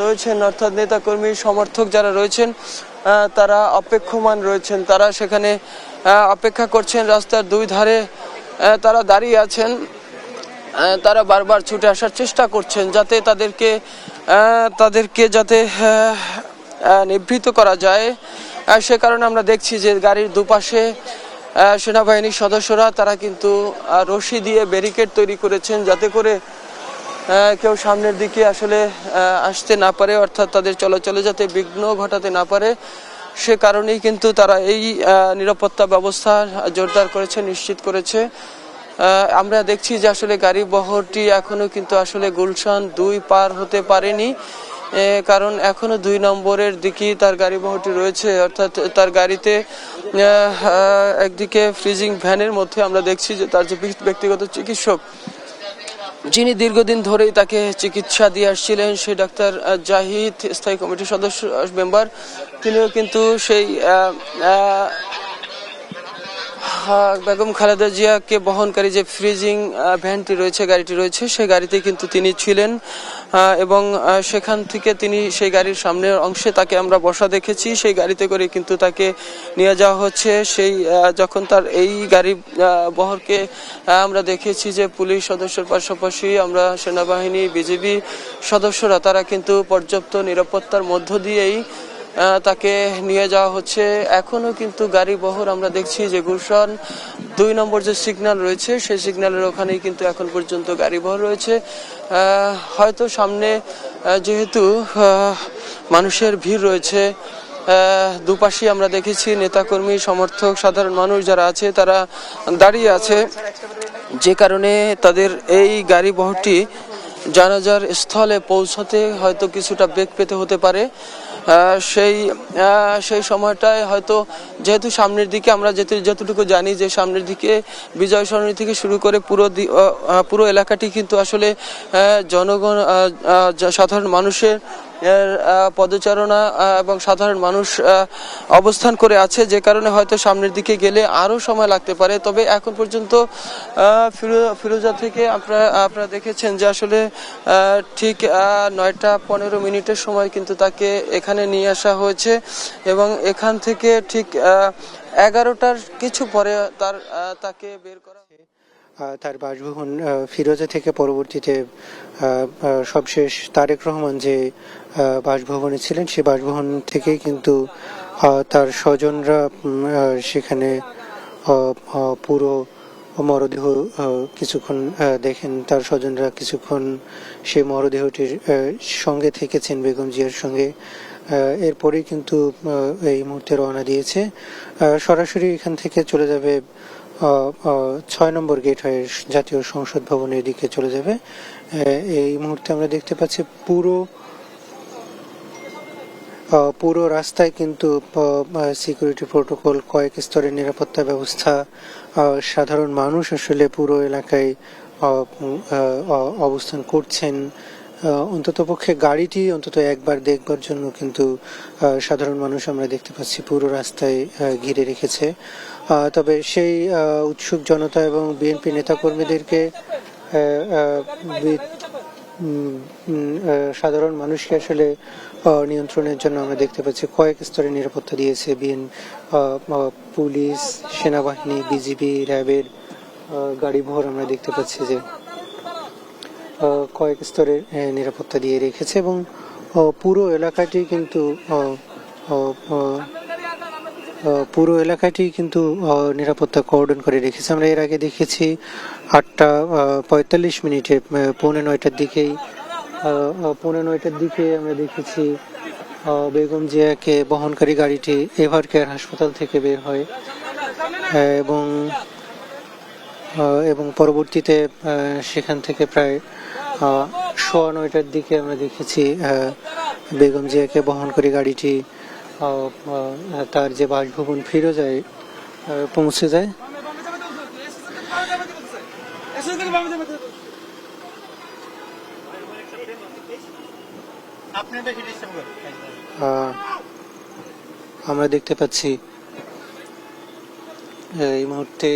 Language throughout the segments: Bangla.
রয়েছেন অর্থাৎ নেতাকর্মী সমর্থক যারা রয়েছেন তারা অপেক্ষমান রয়েছেন, তারা সেখানে অপেক্ষা করছেন। রাস্তার দুই ধারে তারা দাঁড়িয়ে আছেন, তারা বারবার ছুটে আসার চেষ্টা করছেন যাতে তাদেরকে যাতে নিবৃত্ত করা যায়। সে কারণে আমরা দেখছি যে গাড়ির দুপাশে সেনাবাহিনীর সদস্যরা তারা কিন্তু রশি দিয়ে ব্যারিকেড তৈরি করেছেন যাতে করে কেউ সামনের দিকে আসলে আসতে না পারে, অর্থাৎ তাদের চলাচলে যাতে বিঘ্ন ঘটাতে না পারে। সে কারণেই কিন্তু তারা এই নিরাপত্তা ব্যবস্থা জোরদার করেছে, নিশ্চিত করেছে। আমরা দেখছি যে আসলে গাড়ি বহরটি এখনো কিন্তু আসলে গুলশান 2 পার হতে পারেনি, কারণ এখনো 2 নম্বরের দিকেই তার গাড়ি বহরটি রয়েছে। অর্থাৎ তার গাড়িতে একদিকে ফ্রিজিং ভ্যানের মধ্যে আমরা দেখছি যে তার যে ব্যক্তিগত চিকিৎসক যিনি দীর্ঘদিন ধরেই তাকে চিকিৎসা দিয়ে আসছিলেন, সেই ডাক্তার জাহিদ, স্থায়ী কমিটির সদস্য মেম্বার, তিনিও কিন্তু সেই বেগম খালেদা জিয়াকে বহনকারী যে ফ্রিজিং ভ্যানটি রয়েছে, গাড়িটি রয়েছে, সেই গাড়িতে কিন্তু তিনি ছিলেন এবং সেখান থেকে তিনি সেই গাড়ির সামনের অংশে তাকে আমরা বসা দেখেছি। সেই গাড়িতে করে কিন্তু তাকে নিয়ে যাওয়া হচ্ছে। সেই যখন তার এই গাড়ি বহরকে আমরা দেখেছি যে পুলিশ সদস্যের পাশাপাশি আমরা সেনাবাহিনী, বিজিবি সদস্যরা তারা কিন্তু পর্যাপ্ত নিরাপত্তার মধ্য দিয়েই তাকে নিয়ে যাওয়া হচ্ছে। এখনো কিন্তু গাড়ি বহর আমরা দেখছি যে গুলশান 2 নম্বর যে সিগন্যাল রয়েছে সেই সিগন্যালের ওখানেই কিন্তু এখন পর্যন্ত গাড়ি বহর রয়েছে। হয়তো সামনে যেহেতু মানুষের ভিড় রয়েছে, দুপাশে আমরা দেখেছি নেতাকর্মী, সমর্থক, সাধারণ মানুষ যারা আছে তারা দাঁড়িয়ে আছে, যে কারণে তাদের এই গাড়ি বহরটি জানাজার স্থলে পৌঁছতে হয়তো কিছুটা বেগ পেতে হতে পারে। সেই সময়টায় হয়তো যেহেতু সামনের দিকে আমরা যতটুকু জানি যে সামনের দিকে বিজয় সরণি থেকে শুরু করে পুরো এলাকাটি কিন্তু আসলে জনগণ, সাধারণ মানুষের পদচারণা এবং সাধারণ মানুষ অবস্থান করে আছে, যে কারণে হয়তো সামনের দিকে গেলে আরো সময় লাগতে পারে। তবে এখন পর্যন্ত ফিরোজা থেকে আপনারা দেখেছেন যে আসলে ঠিক 9:15 সময় কিন্তু তাকে এখানে নিয়ে আসা হয়েছে এবং এখান থেকে ঠিক 11টার কিছু পরে তাকে বের করা হয়েছে। তার বাসভবন ফিরোজা থেকে পরবর্তীতে সবশেষ তারেক রহমান যে বাসভবনে ছিলেন সেই বাসভবন থেকেই কিন্তু তার স্বজনরা সেখানে পুরো মরদেহ কিছুক্ষণ দেখেন। তার স্বজনরা কিছুক্ষণ সেই মরদেহটির সঙ্গে থেকেছেন, বেগম জিয়ার সঙ্গে। এরপরেই কিন্তু এই মুহূর্তে রওনা দিয়েছে, সরাসরি এখান থেকে চলে যাবে 6 নম্বর গেট হয়ে জাতীয় সংসদ ভবনের দিকে চলে যাবে। এই মুহূর্তে আমরা দেখতে পাচ্ছি পুরো রাস্তায় কিন্তু সিকিউরিটি প্রোটোকল, কয়েক স্তরের নিরাপত্তা ব্যবস্থা, সাধারণ মানুষ আসলে পুরো এলাকায় অবস্থান করছেন। অন্ততপক্ষে গাড়িটি অন্তত একবার দেখবার জন্য কিন্তু সাধারণ মানুষ আমরা দেখতে পাচ্ছি পুরো রাস্তায় ঘিরে রেখেছে। তবে সেই উৎসুক জনতা এবং বিএনপি নেতাকর্মীদেরকে, সাধারণ মানুষকে আসলে নিয়ন্ত্রণের জন্য আমরা দেখতে পাচ্ছি কয়েক স্তরে নিরাপত্তা দিয়েছে পুলিশ, সেনাবাহিনী, বিজিবি, র্যাবের গাড়ি ভোর আমরা দেখতে পাচ্ছি যে কয়েক স্তরে নিরাপত্তা দিয়ে রেখেছে এবং পুরো এলাকাটি কিন্তু নিরাপত্তা কর্ডন করে রেখেছে। আমরা এর আগে দেখেছি 8:45 পৌনে 9টার দিকে আমরা দেখেছি বেগম জিয়াকে বহনকারী গাড়িটি এভার কেয়ার হাসপাতাল থেকে বের হয় এবং পরবর্তীতে সেখান থেকে প্রায় 9:15 দিকে আমরা দেখেছি বেগম জিয়াকে বহনকারী গাড়িটি তার যে বাসভবন ফিরোজায় পৌঁছে যায়। আমরা দেখতে পাচ্ছি এই মুহূর্তে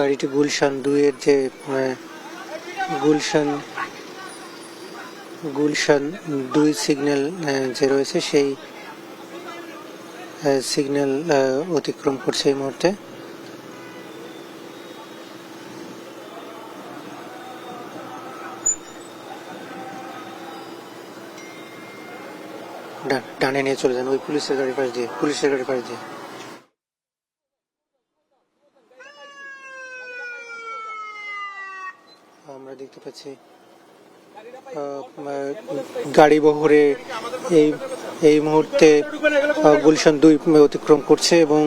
গাড়িটি গুলশান 2 এর যে গুলশান 2 সিগন্যাল যে রয়েছে সেই সিগন্যাল অতিক্রম করছে এই মুহূর্তে। ডানে নিয়ে চলে যান ওই পুলিশের গাড়ি পাশ দিয়ে, পুলিশের গাড়ি পাশ দিয়ে। আমরা দেখতে পাচ্ছি গাড়ি বহরে এই এই মুহূর্তে গুলশান 2 অতিক্রম করছে এবং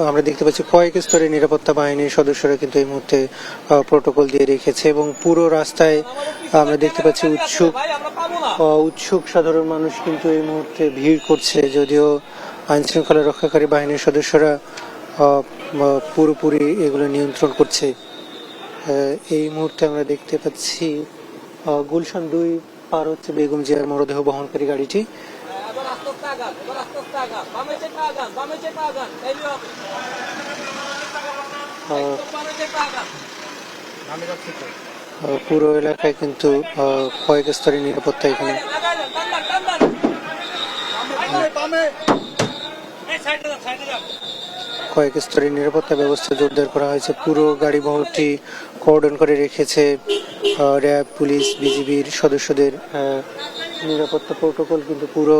আমরা দেখতে পাচ্ছি কয়েক স্তরে নিরাপত্তা বাহিনীর সদস্যরা কিন্তু এই মুহূর্তে প্রোটোকল দিয়ে রেখেছে এবং পুরো রাস্তায় আমরা দেখতে পাচ্ছি উৎসুক সাধারণ মানুষ কিন্তু এই মুহূর্তে ভিড় করছে, যদিও আইন শৃঙ্খলা রক্ষাকারী বাহিনীর সদস্যরা পুরোপুরি এগুলো নিয়ন্ত্রণ করছে। এই মুহূর্তে আমরা দেখতে পাচ্ছি গুলশান 2 পার হচ্ছে বেগম জিয়ার মরদেহ বহনকারী গাড়িটি। পুরো এলাকায় কিন্তু কয়েক স্তরের নিরাপত্তা এখানে। কয়েক স্তরের নিরাপত্তা ব্যবস্থা জোরদার করা হয়েছে। পুরো গাড়ি বহরটি কর্ডন করে রেখেছে র্যাব, পুলিশ, বিজিবির সদস্যদের নিরাপত্তা প্রোটোকল কিন্তু পুরো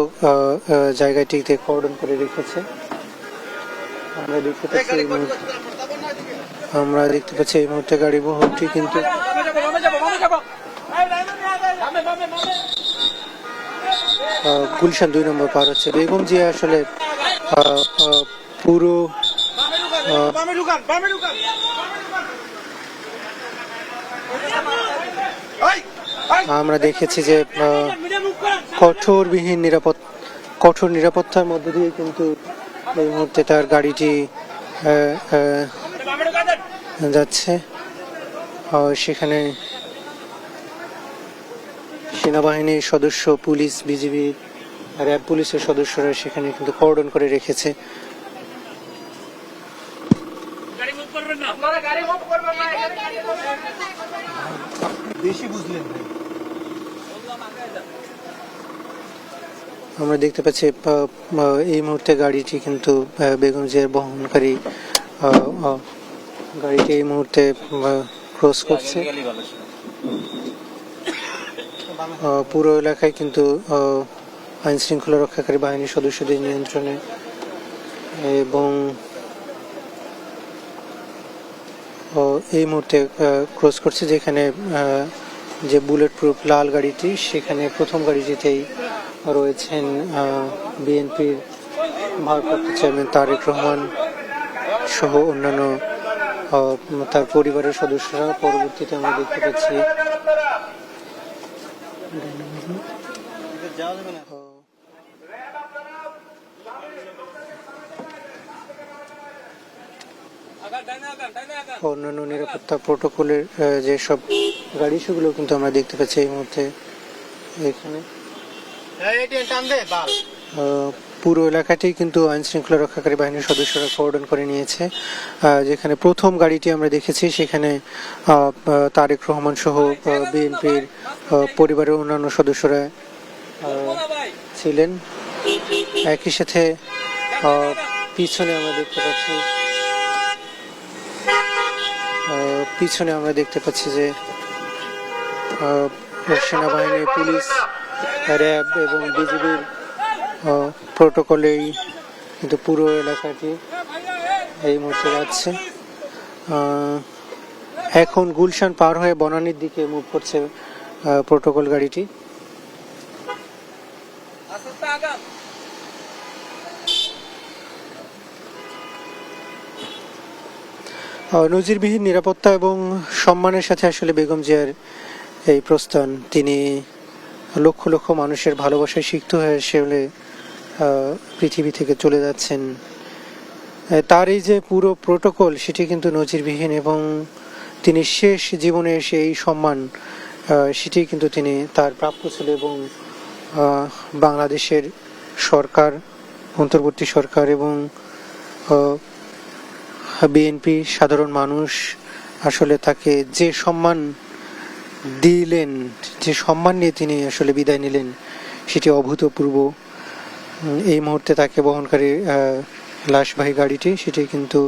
জায়গাটিতে কর্ডন করে রেখেছে। আমরা দেখতে পাচ্ছি এই মুহূর্তে গাড়ি বহরটি কিন্তু গুলশান 2 নম্বর পার হচ্ছে বেগম জিয়া। আসলে পুরো আমরা দেখেছি যে কঠোর নিরাপত্তার মধ্য দিয়ে কিন্তু এই মুহূর্তে তার গাড়িটি যাচ্ছে। সেখানে সেনাবাহিনীর সদস্য, পুলিশ, বিজিবি, র্যাব, পুলিশের সদস্যরা সেখানে কিন্তু কর্ডন করে রেখেছে। আমরা দেখতে পাচ্ছি এই মুহূর্তে গাড়িটি কিন্তু বেগম জিয়ার বহনকারী গাড়িটি এই মুহূর্তে ক্রস করছে। পুরো এলাকায় কিন্তু আইন শৃঙ্খলা রক্ষাকারী বাহিনীর সদস্যদের নিয়ন্ত্রণে এবং এই মুহূর্তে ক্রস করছে, যেখানে যে বুলেট প্রুফ লাল গাড়িটি, সেখানে প্রথম গাড়িটিতেই রয়েছেন বিএনপির ভারপ্রাপ্ত চেয়ারম্যান তারেক রহমান সহ অন্যান্য তার পরিবারের সদস্যরা। পরবর্তীতে আমরা দেখতে পাচ্ছি অন্যান্য নিরাপত্তা প্রোটোকলের যেসব গাড়ি সেগুলো কিন্তু আমরা দেখতে পাচ্ছি এই মুহূর্তে এখানে। পুরো এলাকাটি কিন্তু আইন শৃঙ্খলা রক্ষাকারী বাহিনীর সদস্যরা কর্ডন করে নিয়েছে। যেখানে প্রথম গাড়িটি আমরা দেখেছি সেখানে তারেক রহমান সহ বিএনপির পরিবারের অন্যান্য সদস্যরা ছিলেন। একই সাথে পিছনে আমরা দেখতে পাচ্ছি যে সেনাবাহিনী, পুলিশ, র্যাব এবং বিজিবির প্রোটোকলেই কিন্তু পুরো এলাকাটি এই মুহূর্তে যাচ্ছে। এখন গুলশান পার হয়ে বনানীর দিকে মুভ করছে প্রোটোকল গাড়িটি। নজিরবিহীন নিরাপত্তা এবং সম্মানের সাথে আসলে বেগম জিয়ার এই প্রস্থান, তিনি লক্ষ লক্ষ মানুষের ভালোবাসায় সিক্ত হয়ে আসলে পৃথিবী থেকে চলে যাচ্ছেন। তার এই যে পুরো প্রোটোকল, সেটি কিন্তু নজিরবিহীন এবং তিনি শেষ জীবনে এসে এই সম্মান সেটি কিন্তু তিনি তার প্রাপ্য ছিল এবং বাংলাদেশের সরকার, অন্তর্বর্তী সরকার এবং বিএনপি, সাধারণ মানুষ আসলে তাকে যে সম্মান দিলেন, যে সম্মান নিয়ে তিনি আসলে বিদায় নিলেন, সেটি অভূতপূর্ব। এই মুহূর্তে তাকে বহনকারী লাশবাহী গাড়িটি সেটি কিন্তু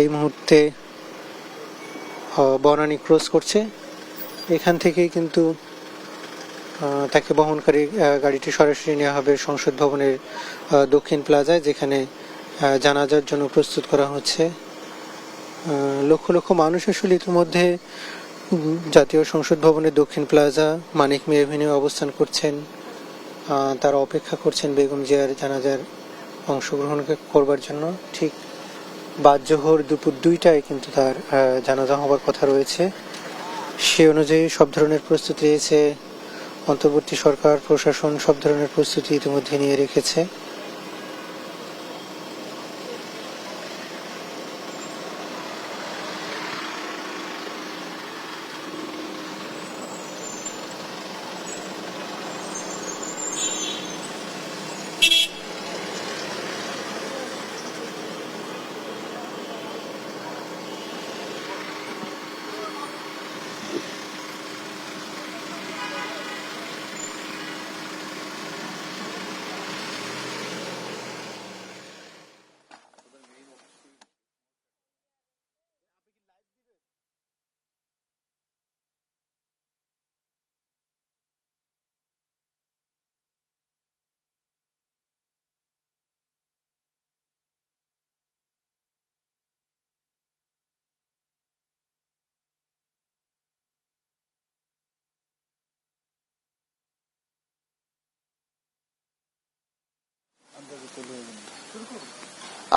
এই মুহূর্তে বনানী ক্রস করছে। এখান থেকেই কিন্তু তাকে বহনকারী গাড়িটি সরাসরি নেওয়া হবে সংসদ ভবনের দক্ষিণ প্লাজায়, যেখানে জানাজার জন্য প্রস্তুত করা হচ্ছে। লক্ষ লক্ষ মানুষ আসলে ইতিমধ্যে জাতীয় সংসদ ভবনের দক্ষিণ প্লাজা মানিক মিয়া এভিনিউ অবস্থান করছেন। তারা অপেক্ষা করছেন বেগম জিয়ার জানাজার অংশগ্রহণ করবার জন্য। ঠিক বাদ জোহর দুপুর 2টায় কিন্তু তার জানাজা হবার কথা রয়েছে। সে অনুযায়ী সব ধরনের প্রস্তুতি রয়েছে। অন্তর্বর্তী সরকার, প্রশাসন সব ধরনের প্রস্তুতি ইতিমধ্যে নিয়ে রেখেছে।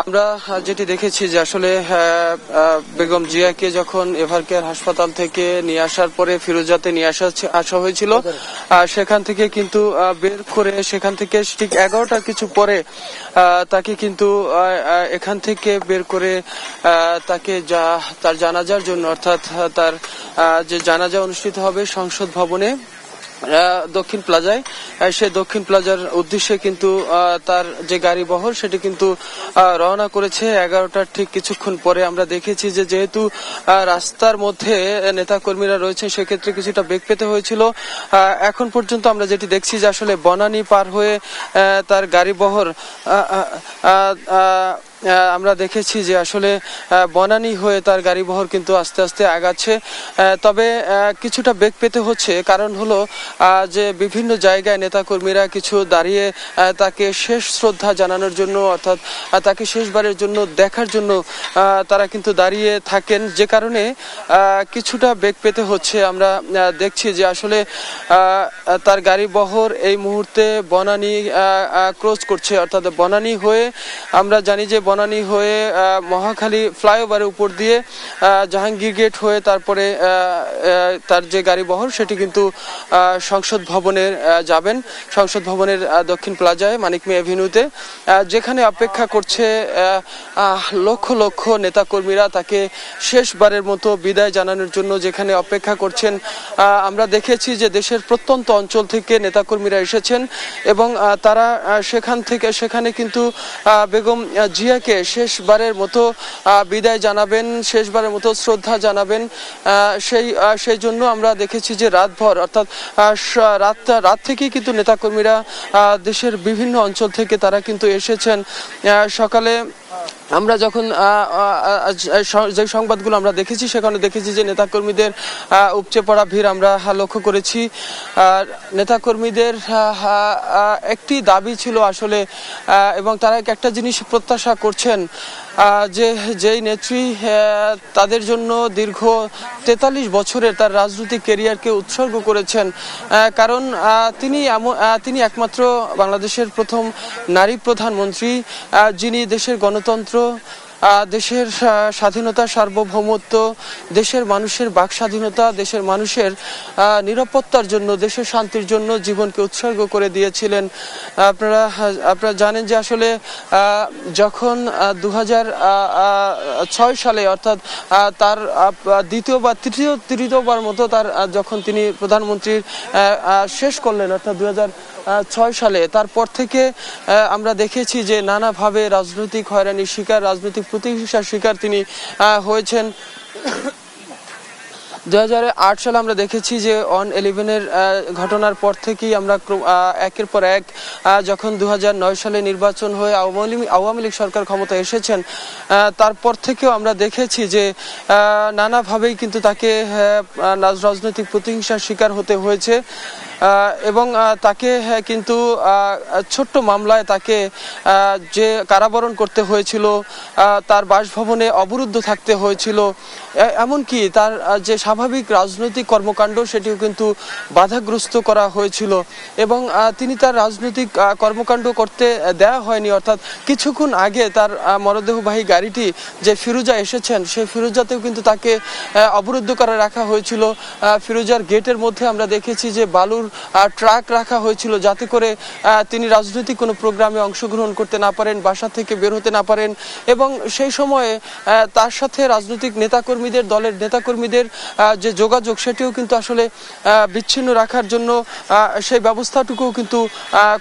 আমরা যেটি দেখেছি যে আসলে বেগম জিয়াকে যখন এভারকেয়ার হাসপাতাল থেকে নিয়ে আসার পরে ফিরোজাতে নিয়ে আসা হয়েছিল, সেখান থেকে কিন্তু বের করে সেখান থেকে ঠিক 11টার কিছু পরে তাকে কিন্তু এখান থেকে বের করে তাকে তার জানাজার জন্য, অর্থাৎ তার যে জানাজা অনুষ্ঠিত হবে সংসদ ভবনে দক্ষিণ প্লাজায়, সেই দক্ষিণ প্লাজার উদ্দেশ্যে কিন্তু তার যে গাড়ি বহর সেটি কিন্তু রওনা করেছে 11টার ঠিক কিছুক্ষণ পরে। আমরা দেখেছি যে যেহেতু রাস্তার মধ্যে নেতা কর্মীরা রয়েছে, সেক্ষেত্রে কিছুটা বেগ পেতে হয়েছিল। এখন পর্যন্ত আমরা যেটি দেখছি যে আসলে বনানী পার হয়ে তার গাড়ি বহর আমরা দেখেছি যে আসলে বনানী হয়ে তার গাড়ি বহর কিন্তু আস্তে আস্তে আগাচ্ছে। তবে কিছুটা বেগ পেতে হচ্ছে, কারণ হলো যে বিভিন্ন জায়গায় নেতাকর্মীরা কিছু দাঁড়িয়ে তাকে শেষ শ্রদ্ধা জানানোর জন্য, অর্থাৎ তাকে শেষবারের জন্য দেখার জন্য তারা কিন্তু দাঁড়িয়ে থাকেন, যে কারণে কিছুটা বেগ পেতে হচ্ছে। আমরা দেখছি যে আসলে তার গাড়ি বহর এই মুহূর্তে বনানী ক্রস করছে, অর্থাৎ বনানী হয়ে, আমরা জানি যে বনানী হয়ে মহাখালী ফ্লাইওভারের উপর দিয়ে জাহাঙ্গীর গেট হয়ে তারপরে তার যে গাড়ি বহর সেটি কিন্তু সংসদ ভবনের যাবেন, সংসদ ভবনের দক্ষিণ প্লাজায় মানিক মিয়া এভিনিউতে, যেখানে অপেক্ষা করছে লক্ষ লক্ষ নেতাকর্মীরা তাকে শেষবারের মতো বিদায় জানানোর জন্য, যেখানে অপেক্ষা করছেন। আমরা দেখেছি যে দেশের প্রত্যন্ত অঞ্চল থেকে নেতাকর্মীরা এসেছেন এবং তারা সেখানে কিন্তু বেগম জিয়াকে শেষবারের মতো বিদায় জানাবেন, শেষবারের মতো শ্রদ্ধা জানাবেন। সেই জন্য আমরা দেখেছি যে রাতভর, অর্থাৎ রাত থেকেই কিন্তু নেতাকর্মীরা দেশের বিভিন্ন অঞ্চল থেকে তারা কিন্তু এসেছেন। সকালে আমরা যখন যে সংবাদগুলো আমরা দেখেছি, সেখানে দেখেছি যে নেতাকর্মীদের উপচে পড়া ভিড় আমরা লক্ষ্য করেছি। নেতাকর্মীদের একটি দাবি ছিল আসলে, এবং তারা একটা জিনিস প্রত্যাশা করছেন, যেই নেত্রী তাদের জন্য দীর্ঘ 43 বছরের তার রাজনৈতিক ক্যারিয়ারকে উৎসর্গ করেছেন, কারণ তিনি একমাত্র বাংলাদেশের প্রথম নারী প্রধানমন্ত্রী, যিনি দেশের গণতন্ত্র, দেশের স্বাধীনতা, সার্বভৌমত্ব, দেশের মানুষের বাক স্বাধীনতা, দেশের মানুষের নিরাপত্তার জন্য, দেশের শান্তির জন্য জীবনকে উৎসর্গ করে দিয়েছিলেন। আপনারা জানেন যে আসলে যখন 2006 সালে, অর্থাৎ তার তৃতীয়বার মতো তার যখন তিনি প্রধানমন্ত্রীর শেষ করলেন, অর্থাৎ 2006 সালে, তারপর থেকে আমরা দেখেছি যে নানাভাবে রাজনৈতিক হয়রানির শিকার, রাজনৈতিক প্রতিহিংসার শিকার তিনি হয়েছেন। 2008 সালে আমরা দেখেছি যে 1/11-এর ঘটনার পর থেকেই আমরা একের পর এক যখন 2009 সালে নির্বাচন হয়ে আওয়ামী লীগ সরকার ক্ষমতা এসেছেন, তারপর থেকেও আমরা দেখেছি যে নানাভাবেই কিন্তু তাকে রাজনৈতিক প্রতিহিংসার শিকার হতে হয়েছে এবং তাকে কিন্তু ছোট্ট মামলায় তাকে যে কারাবরণ করতে হয়েছিল, তার বাসভবনে অবরুদ্ধ থাকতে হয়েছিল, এমনকি তার যে স্বাভাবিক রাজনৈতিক কর্মকাণ্ড সেটিও কিন্তু বাধাগ্রস্ত করা হয়েছিল এবং তিনি তার রাজনৈতিক কর্মকাণ্ড করতে দেওয়া হয়নি। অর্থাৎ কিছুক্ষণ আগে তার মরদেহবাহী গাড়িটি যে ফিরোজা এসেছেন সেই ফিরোজাতেও কিন্তু তাকে অবরুদ্ধ করে রাখা হয়েছিল। ফিরোজার গেটের মধ্যে আমরা দেখেছি যে বালুর ট্রাক রাখা হয়েছিল যাতে করে তিনি রাজনৈতিক কোনো প্রোগ্রামে অংশগ্রহণ করতে না পারেন, বাসা থেকে বের হতে না পারেন এবং সেই সময়ে তার সাথে রাজনৈতিক নেতাকর্মীদের, দলের নেতাকর্মীদের যে যোগাযোগ সেটিও কিন্তু আসলে বিচ্ছিন্ন রাখার জন্য সেই ব্যবস্থাটুকুও কিন্তু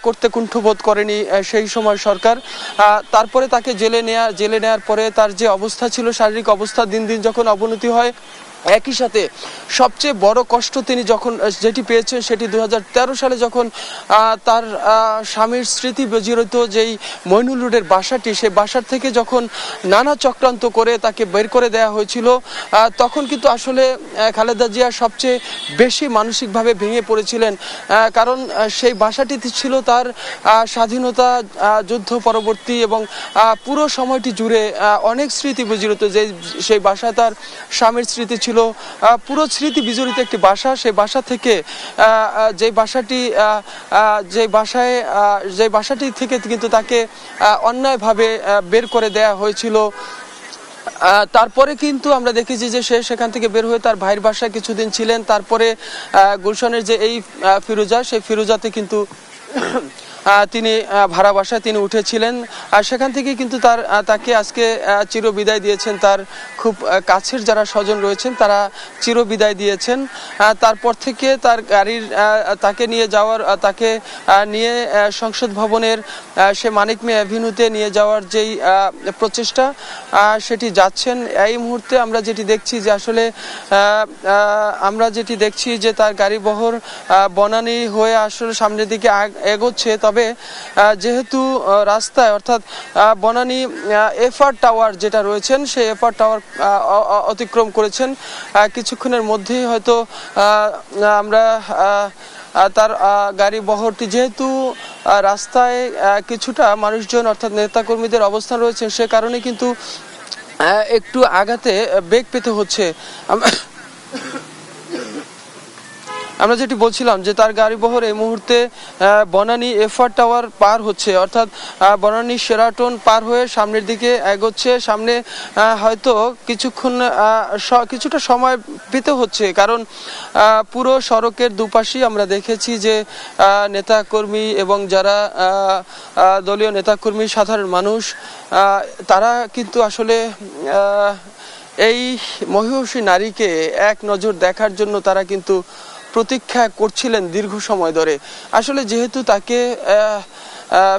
করতে কুণ্ঠবোধ করেনি সেই সময় সরকার। তারপরে তাকে জেলে নেয়ার পরে তার যে অবস্থা ছিল, শারীরিক অবস্থা দিন দিন যখন অবনতি হয়, একই সাথে সবচেয়ে বড় কষ্ট তিনি যখন যেটি পেয়েছেন সেটি 2013 সালে যখন তার স্বামীর স্মৃতি বিজড়িত যেই মইনুল রোডের বাসাটি, সেই বাসার থেকে যখন নানা চক্রান্ত করে তাকে বের করে দেওয়া হয়েছিল, তখন কিন্তু আসলে খালেদা জিয়া সবচেয়ে বেশি মানসিকভাবে ভেঙে পড়েছিলেন। কারণ সেই বাসাটি ছিল তার স্বাধীনতা যুদ্ধ পরবর্তী এবং পুরো সময়টি জুড়ে অনেক স্মৃতি বিজড়িত। সেই বাসায় তার স্বামীর স্মৃতি ছিল, পুরো স্মৃতি বিজড়িত একটি বাসা। সেই বাসা থেকে যে বাসাটি থেকে কিন্তু তাকে অন্যায়ভাবে বের করে দেয়া হয়েছিল। তারপরে কিন্তু আমরা দেখেছি যে সে সেখান থেকে বের হয়ে তার ভাইয়ের বাসায় কিছুদিন ছিলেন। তারপরে গুলশানের যে এই ফিরোজা, সেই ফিরোজাতে কিন্তু তিনি ভাড়া বাসায় তিনি উঠেছিলেন আর সেখান থেকে কিন্তু তাকে আজকে চিরবিদায় দিয়েছেন। তার খুব কাছের যারা স্বজন রয়েছেন তারা চিরবিদায় দিয়েছেন। তারপর থেকে তার গাড়ির তাকে নিয়ে সংসদ ভবনের সে মানিক মিয়া অ্যাভিনিউতে নিয়ে যাওয়ার যেই প্রচেষ্টা সেটি যাচ্ছেন। এই মুহূর্তে আমরা যেটি দেখছি যে আসলে তার গাড়ি বহর বনানী হয়ে আসলে সামনের দিকে এগোচ্ছে। তবে যেহেতু রাস্তায় অর্থাৎ বনানী এফআর টাওয়ার যেটা রয়েছেন সেই এফআর টাওয়ার অতিক্রম করেছেন, কিছুক্ষণের মধ্যেই হয়তো আমরা তার গাড়ি বহরটি, যেহেতু রাস্তায় কিছুটা মানুষজন অর্থাৎ নেতাকর্মীদের অবস্থান রয়েছে সে কারণে কিন্তু একটু আগাতে বেগ পেতে হচ্ছে। আমরা যেটি বলছিলাম যে তার গাড়ি বহর এই মুহূর্তে বনানী এফআর টাওয়ার পার হচ্ছে, অর্থাৎ বনানী শেরাটন পার হয়ে সামনের দিকে এগোচ্ছে। সামনে হয়তো কিছুটা সময় পেতে হচ্ছে, কারণ পুরো সড়কের দুপাশেই আমরা দেখেছি যে নেতাকর্মী এবং যারা দলীয় নেতাকর্মী, সাধারণ মানুষ, তারা কিন্তু আসলে এই মহিষী নারীকে এক নজর দেখার জন্য তারা কিন্তু প্রতীক্ষা করছিলেন দীর্ঘ সময় ধরে। আসলে যেহেতু তাকে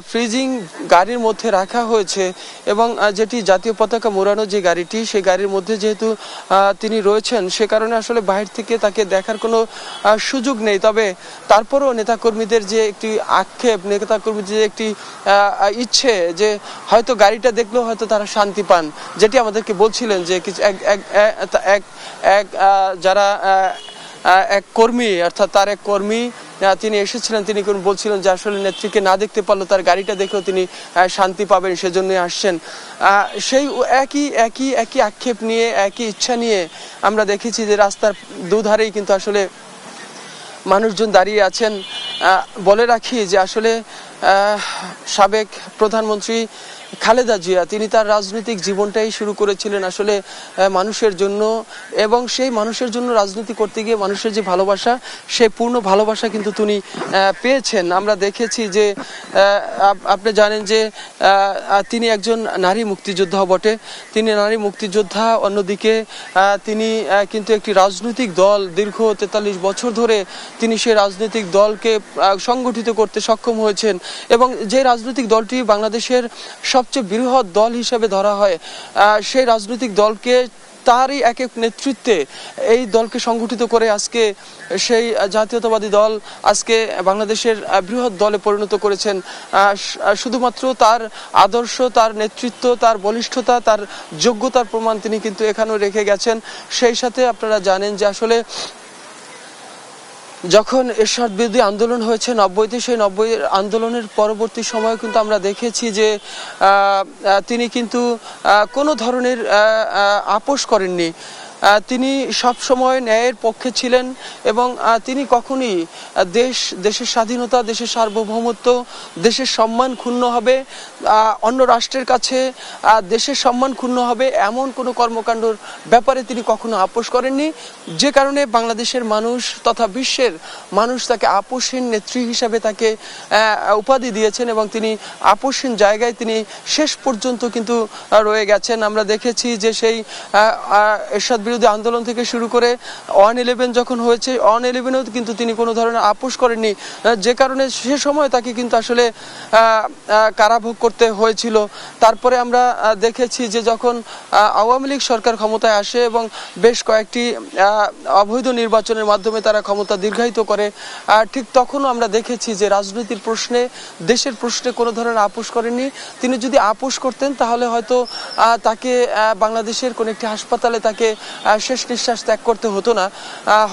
ফ্রিজিং গাড়ির মধ্যে রাখা হয়েছে এবং যেটি জাতীয় পতাকা মোড়ানো যে গাড়িটি, সেই গাড়ির মধ্যে যেহেতু তিনি রয়েছেন সে কারণে আসলে বাহির থেকে তাকে দেখার কোনো সুযোগ নেই। তবে তারপরও নেতাকর্মীদের যে একটি আক্ষেপ, নেতাকর্মীদের যে একটি ইচ্ছে যে হয়তো গাড়িটা দেখলেও হয়তো তারা শান্তি পান, যেটি আমাদেরকে বলছিলেন যে যারা এক কর্মী, অর্থাৎ তার এক কর্মী তিনি এসেছিলেন, তিনি বলছিলেন যে আসলে নেত্রীকে না দেখতে পারলো তার গাড়িটা দেখেও তিনি শান্তি পাবেন, সেজন্যই আসছেন। সেই একই আক্ষেপ নিয়ে, একই ইচ্ছা নিয়ে আমরা দেখেছি যে রাস্তার দুধারেই কিন্তু আসলে মানুষজন দাঁড়িয়ে আছেন। বলে রাখি যে আসলে সাবেক প্রধানমন্ত্রী খালেদা জিয়া তিনি তার রাজনৈতিক জীবনটাই শুরু করেছিলেন আসলে মানুষের জন্য, এবং সেই মানুষের জন্য রাজনীতি করতে গিয়ে মানুষের যে ভালোবাসা, সেই পূর্ণ ভালোবাসা কিন্তু তিনি পেয়েছেন। আমরা দেখেছি যে আপনি জানেন যে তিনি একজন নারী মুক্তিযোদ্ধা বটে, তিনি নারী মুক্তিযোদ্ধা, অন্যদিকে তিনি কিন্তু একটি রাজনৈতিক দল দীর্ঘ 43 বছর ধরে তিনি সেই রাজনৈতিক দলকে সংগঠিত করতে সক্ষম হয়েছেন এবং যে রাজনৈতিক দলটি বাংলাদেশের সবচেয়ে বৃহৎ দল হিসেবে ধরা হয়, সেই রাজনৈতিক দলকে তারই এক এক নেতৃত্বে এই দলকে সংগঠিত করে আজকে সেই জাতীয়তাবাদী দল আজকে বাংলাদেশের বৃহৎ দলে পরিণত করেছেন। শুধুমাত্র তার আদর্শ, তার নেতৃত্ব, তার বলিষ্ঠতা, তার যোগ্যতার প্রমাণ তিনি কিন্তু এখানেও রেখে গেছেন। সেই সাথে আপনারা জানেন যে আসলে যখন এরশাদ বিরোধী আন্দোলন হয়েছে 90-তে, সেই 90 আন্দোলনের পরবর্তী সময় কিন্তু আমরা দেখেছি যে তিনি কিন্তু কোনো ধরনের আপোষ করেননি। তিনি সব সময় ন্যায়ের পক্ষে ছিলেন এবং তিনি কখনই দেশের স্বাধীনতা, দেশের সার্বভৌমত্ব, দেশের সম্মান ক্ষুণ্ণ হবে, অন্য রাষ্ট্রের কাছে দেশের সম্মান ক্ষুণ্ণ হবে এমন কোনো কর্মকাণ্ডর ব্যাপারে তিনি কখনো আপোষ করেননি। যে কারণে বাংলাদেশের মানুষ তথা বিশ্বের মানুষ তাকে আপোষহীন নেত্রী হিসাবে তাকে উপাধি দিয়েছেন এবং তিনি আপোষহীন জায়গায় তিনি শেষ পর্যন্ত কিন্তু রয়ে গেছেন। আমরা দেখেছি যে সেই এরশাদ বিরোধী আন্দোলন থেকে শুরু করে 111 যখন হয়েছে, 111-এও কিন্তু তিনি কোনো ধরনের আপোষ করেননি, যে কারণে সে সময় তাকে কিন্তু আসলে কারাভোগ করতে হয়েছিল। তারপরে আমরা দেখেছি যে যখন আওয়ামী লীগ সরকার ক্ষমতায় আসে এবং বেশ কয়েকটি অবৈধ নির্বাচনের মাধ্যমে তারা ক্ষমতা দীর্ঘায়িত করে, ঠিক তখনও আমরা দেখেছি যে রাজনীতির প্রশ্নে, দেশের প্রশ্নে কোনো ধরনের আপোষ করেননি। তিনি যদি আপোষ করতেন তাহলে হয়তো তাকে বাংলাদেশের কোনো একটি হাসপাতালে তাকে শেষ নিঃশ্বাস ত্যাগ করতে হতো না।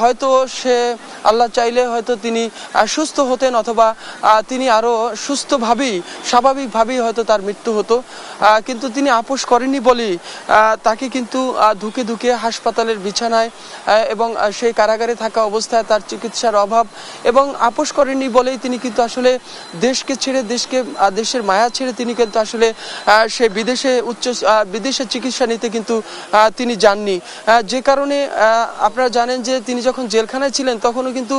হয়তো সে আল্লাহ চাইলে হয়তো তিনি সুস্থ হতেন, অথবা তিনি আরো সুস্থভাবেই স্বাভাবিকভাবেই হয়তো তার মৃত্যু হতো। কিন্তু তিনি আপোষ করেননি বলেই তাকে কিন্তু ধুকে ধুকে হাসপাতালের বিছানায় এবং সেই কারাগারে থাকা অবস্থায় তার চিকিৎসার অভাব, এবং আপোষ করেননি বলেই তিনি কিন্তু আসলে দেশকে ছেড়ে, দেশের মায়া ছেড়ে তিনি কিন্তু আসলে সে বিদেশে চিকিৎসা নিতে কিন্তু তিনি যাননি। যে কারণে আপনারা জানেন যে তিনি যখন জেলখানায় ছিলেন তখনও কিন্তু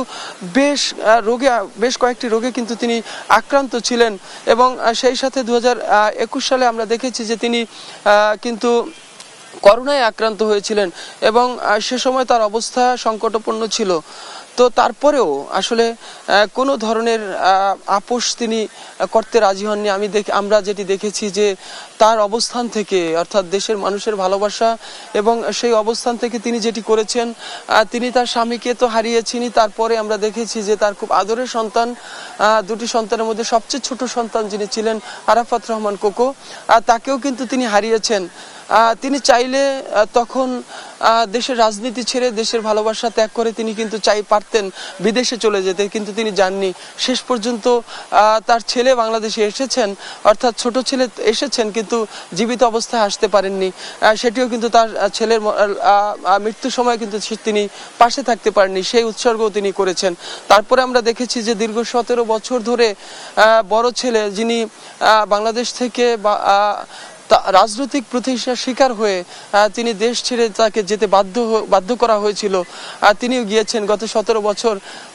বেশ কয়েকটি রোগে কিন্তু তিনি আক্রান্ত ছিলেন, এবং সেই সাথে 2021 সালে আমরা দেখেছি যে তিনি কিন্তু করোনায় আক্রান্ত হয়েছিলেন এবং সে সময় তার অবস্থা সংকটাপন্ন ছিল। তো তারপরেও আসলে কোনো ধরনের আপোষ তিনি করতে রাজি হননি। আমরা যেটি দেখেছি যে তার অবস্থান থেকে, অর্থাৎ দেশের মানুষের ভালোবাসা এবং সেই অবস্থান থেকে তিনি যেটি করেছেন, তিনি তার স্বামীকে তো হারিয়েছেনই, তারপরে আমরা দেখেছি যে তার খুব আদরের সন্তান, দুটি সন্তানের মধ্যে সবচেয়ে ছোট সন্তান যিনি ছিলেন আরাফাত রহমান কোকো, তাকেও কিন্তু তিনি হারিয়েছেন। তিনি চাইলে তখন দেশের রাজনীতি ছেড়ে, দেশের ভালোবাসা ত্যাগ করে তিনি কিন্তু পারতেন বিদেশে চলে যেতে, কিন্তু তিনি যাননি। শেষ পর্যন্ত তার ছেলে বাংলাদেশে এসেছেন, অর্থাৎ ছোট ছেলে এসেছেন, কিন্তু জীবিত অবস্থায় আসতে পারেননি। সেটিও কিন্তু তার ছেলের মৃত্যুর সময় কিন্তু তিনি পাশে থাকতে পারেননি, সেই উৎসর্গও তিনি করেছেন। তারপরে আমরা দেখেছি যে দীর্ঘ 17 বছর ধরে বড় ছেলে, যিনি বাংলাদেশ থেকে রাজনৈতিক প্রতিহিংসার শিকার হয়ে তিনি দেশ ছেড়ে তাকে যেতে বাধ্য করা হয়েছিল, তিনিও গিয়েছেন। গত 17 বছর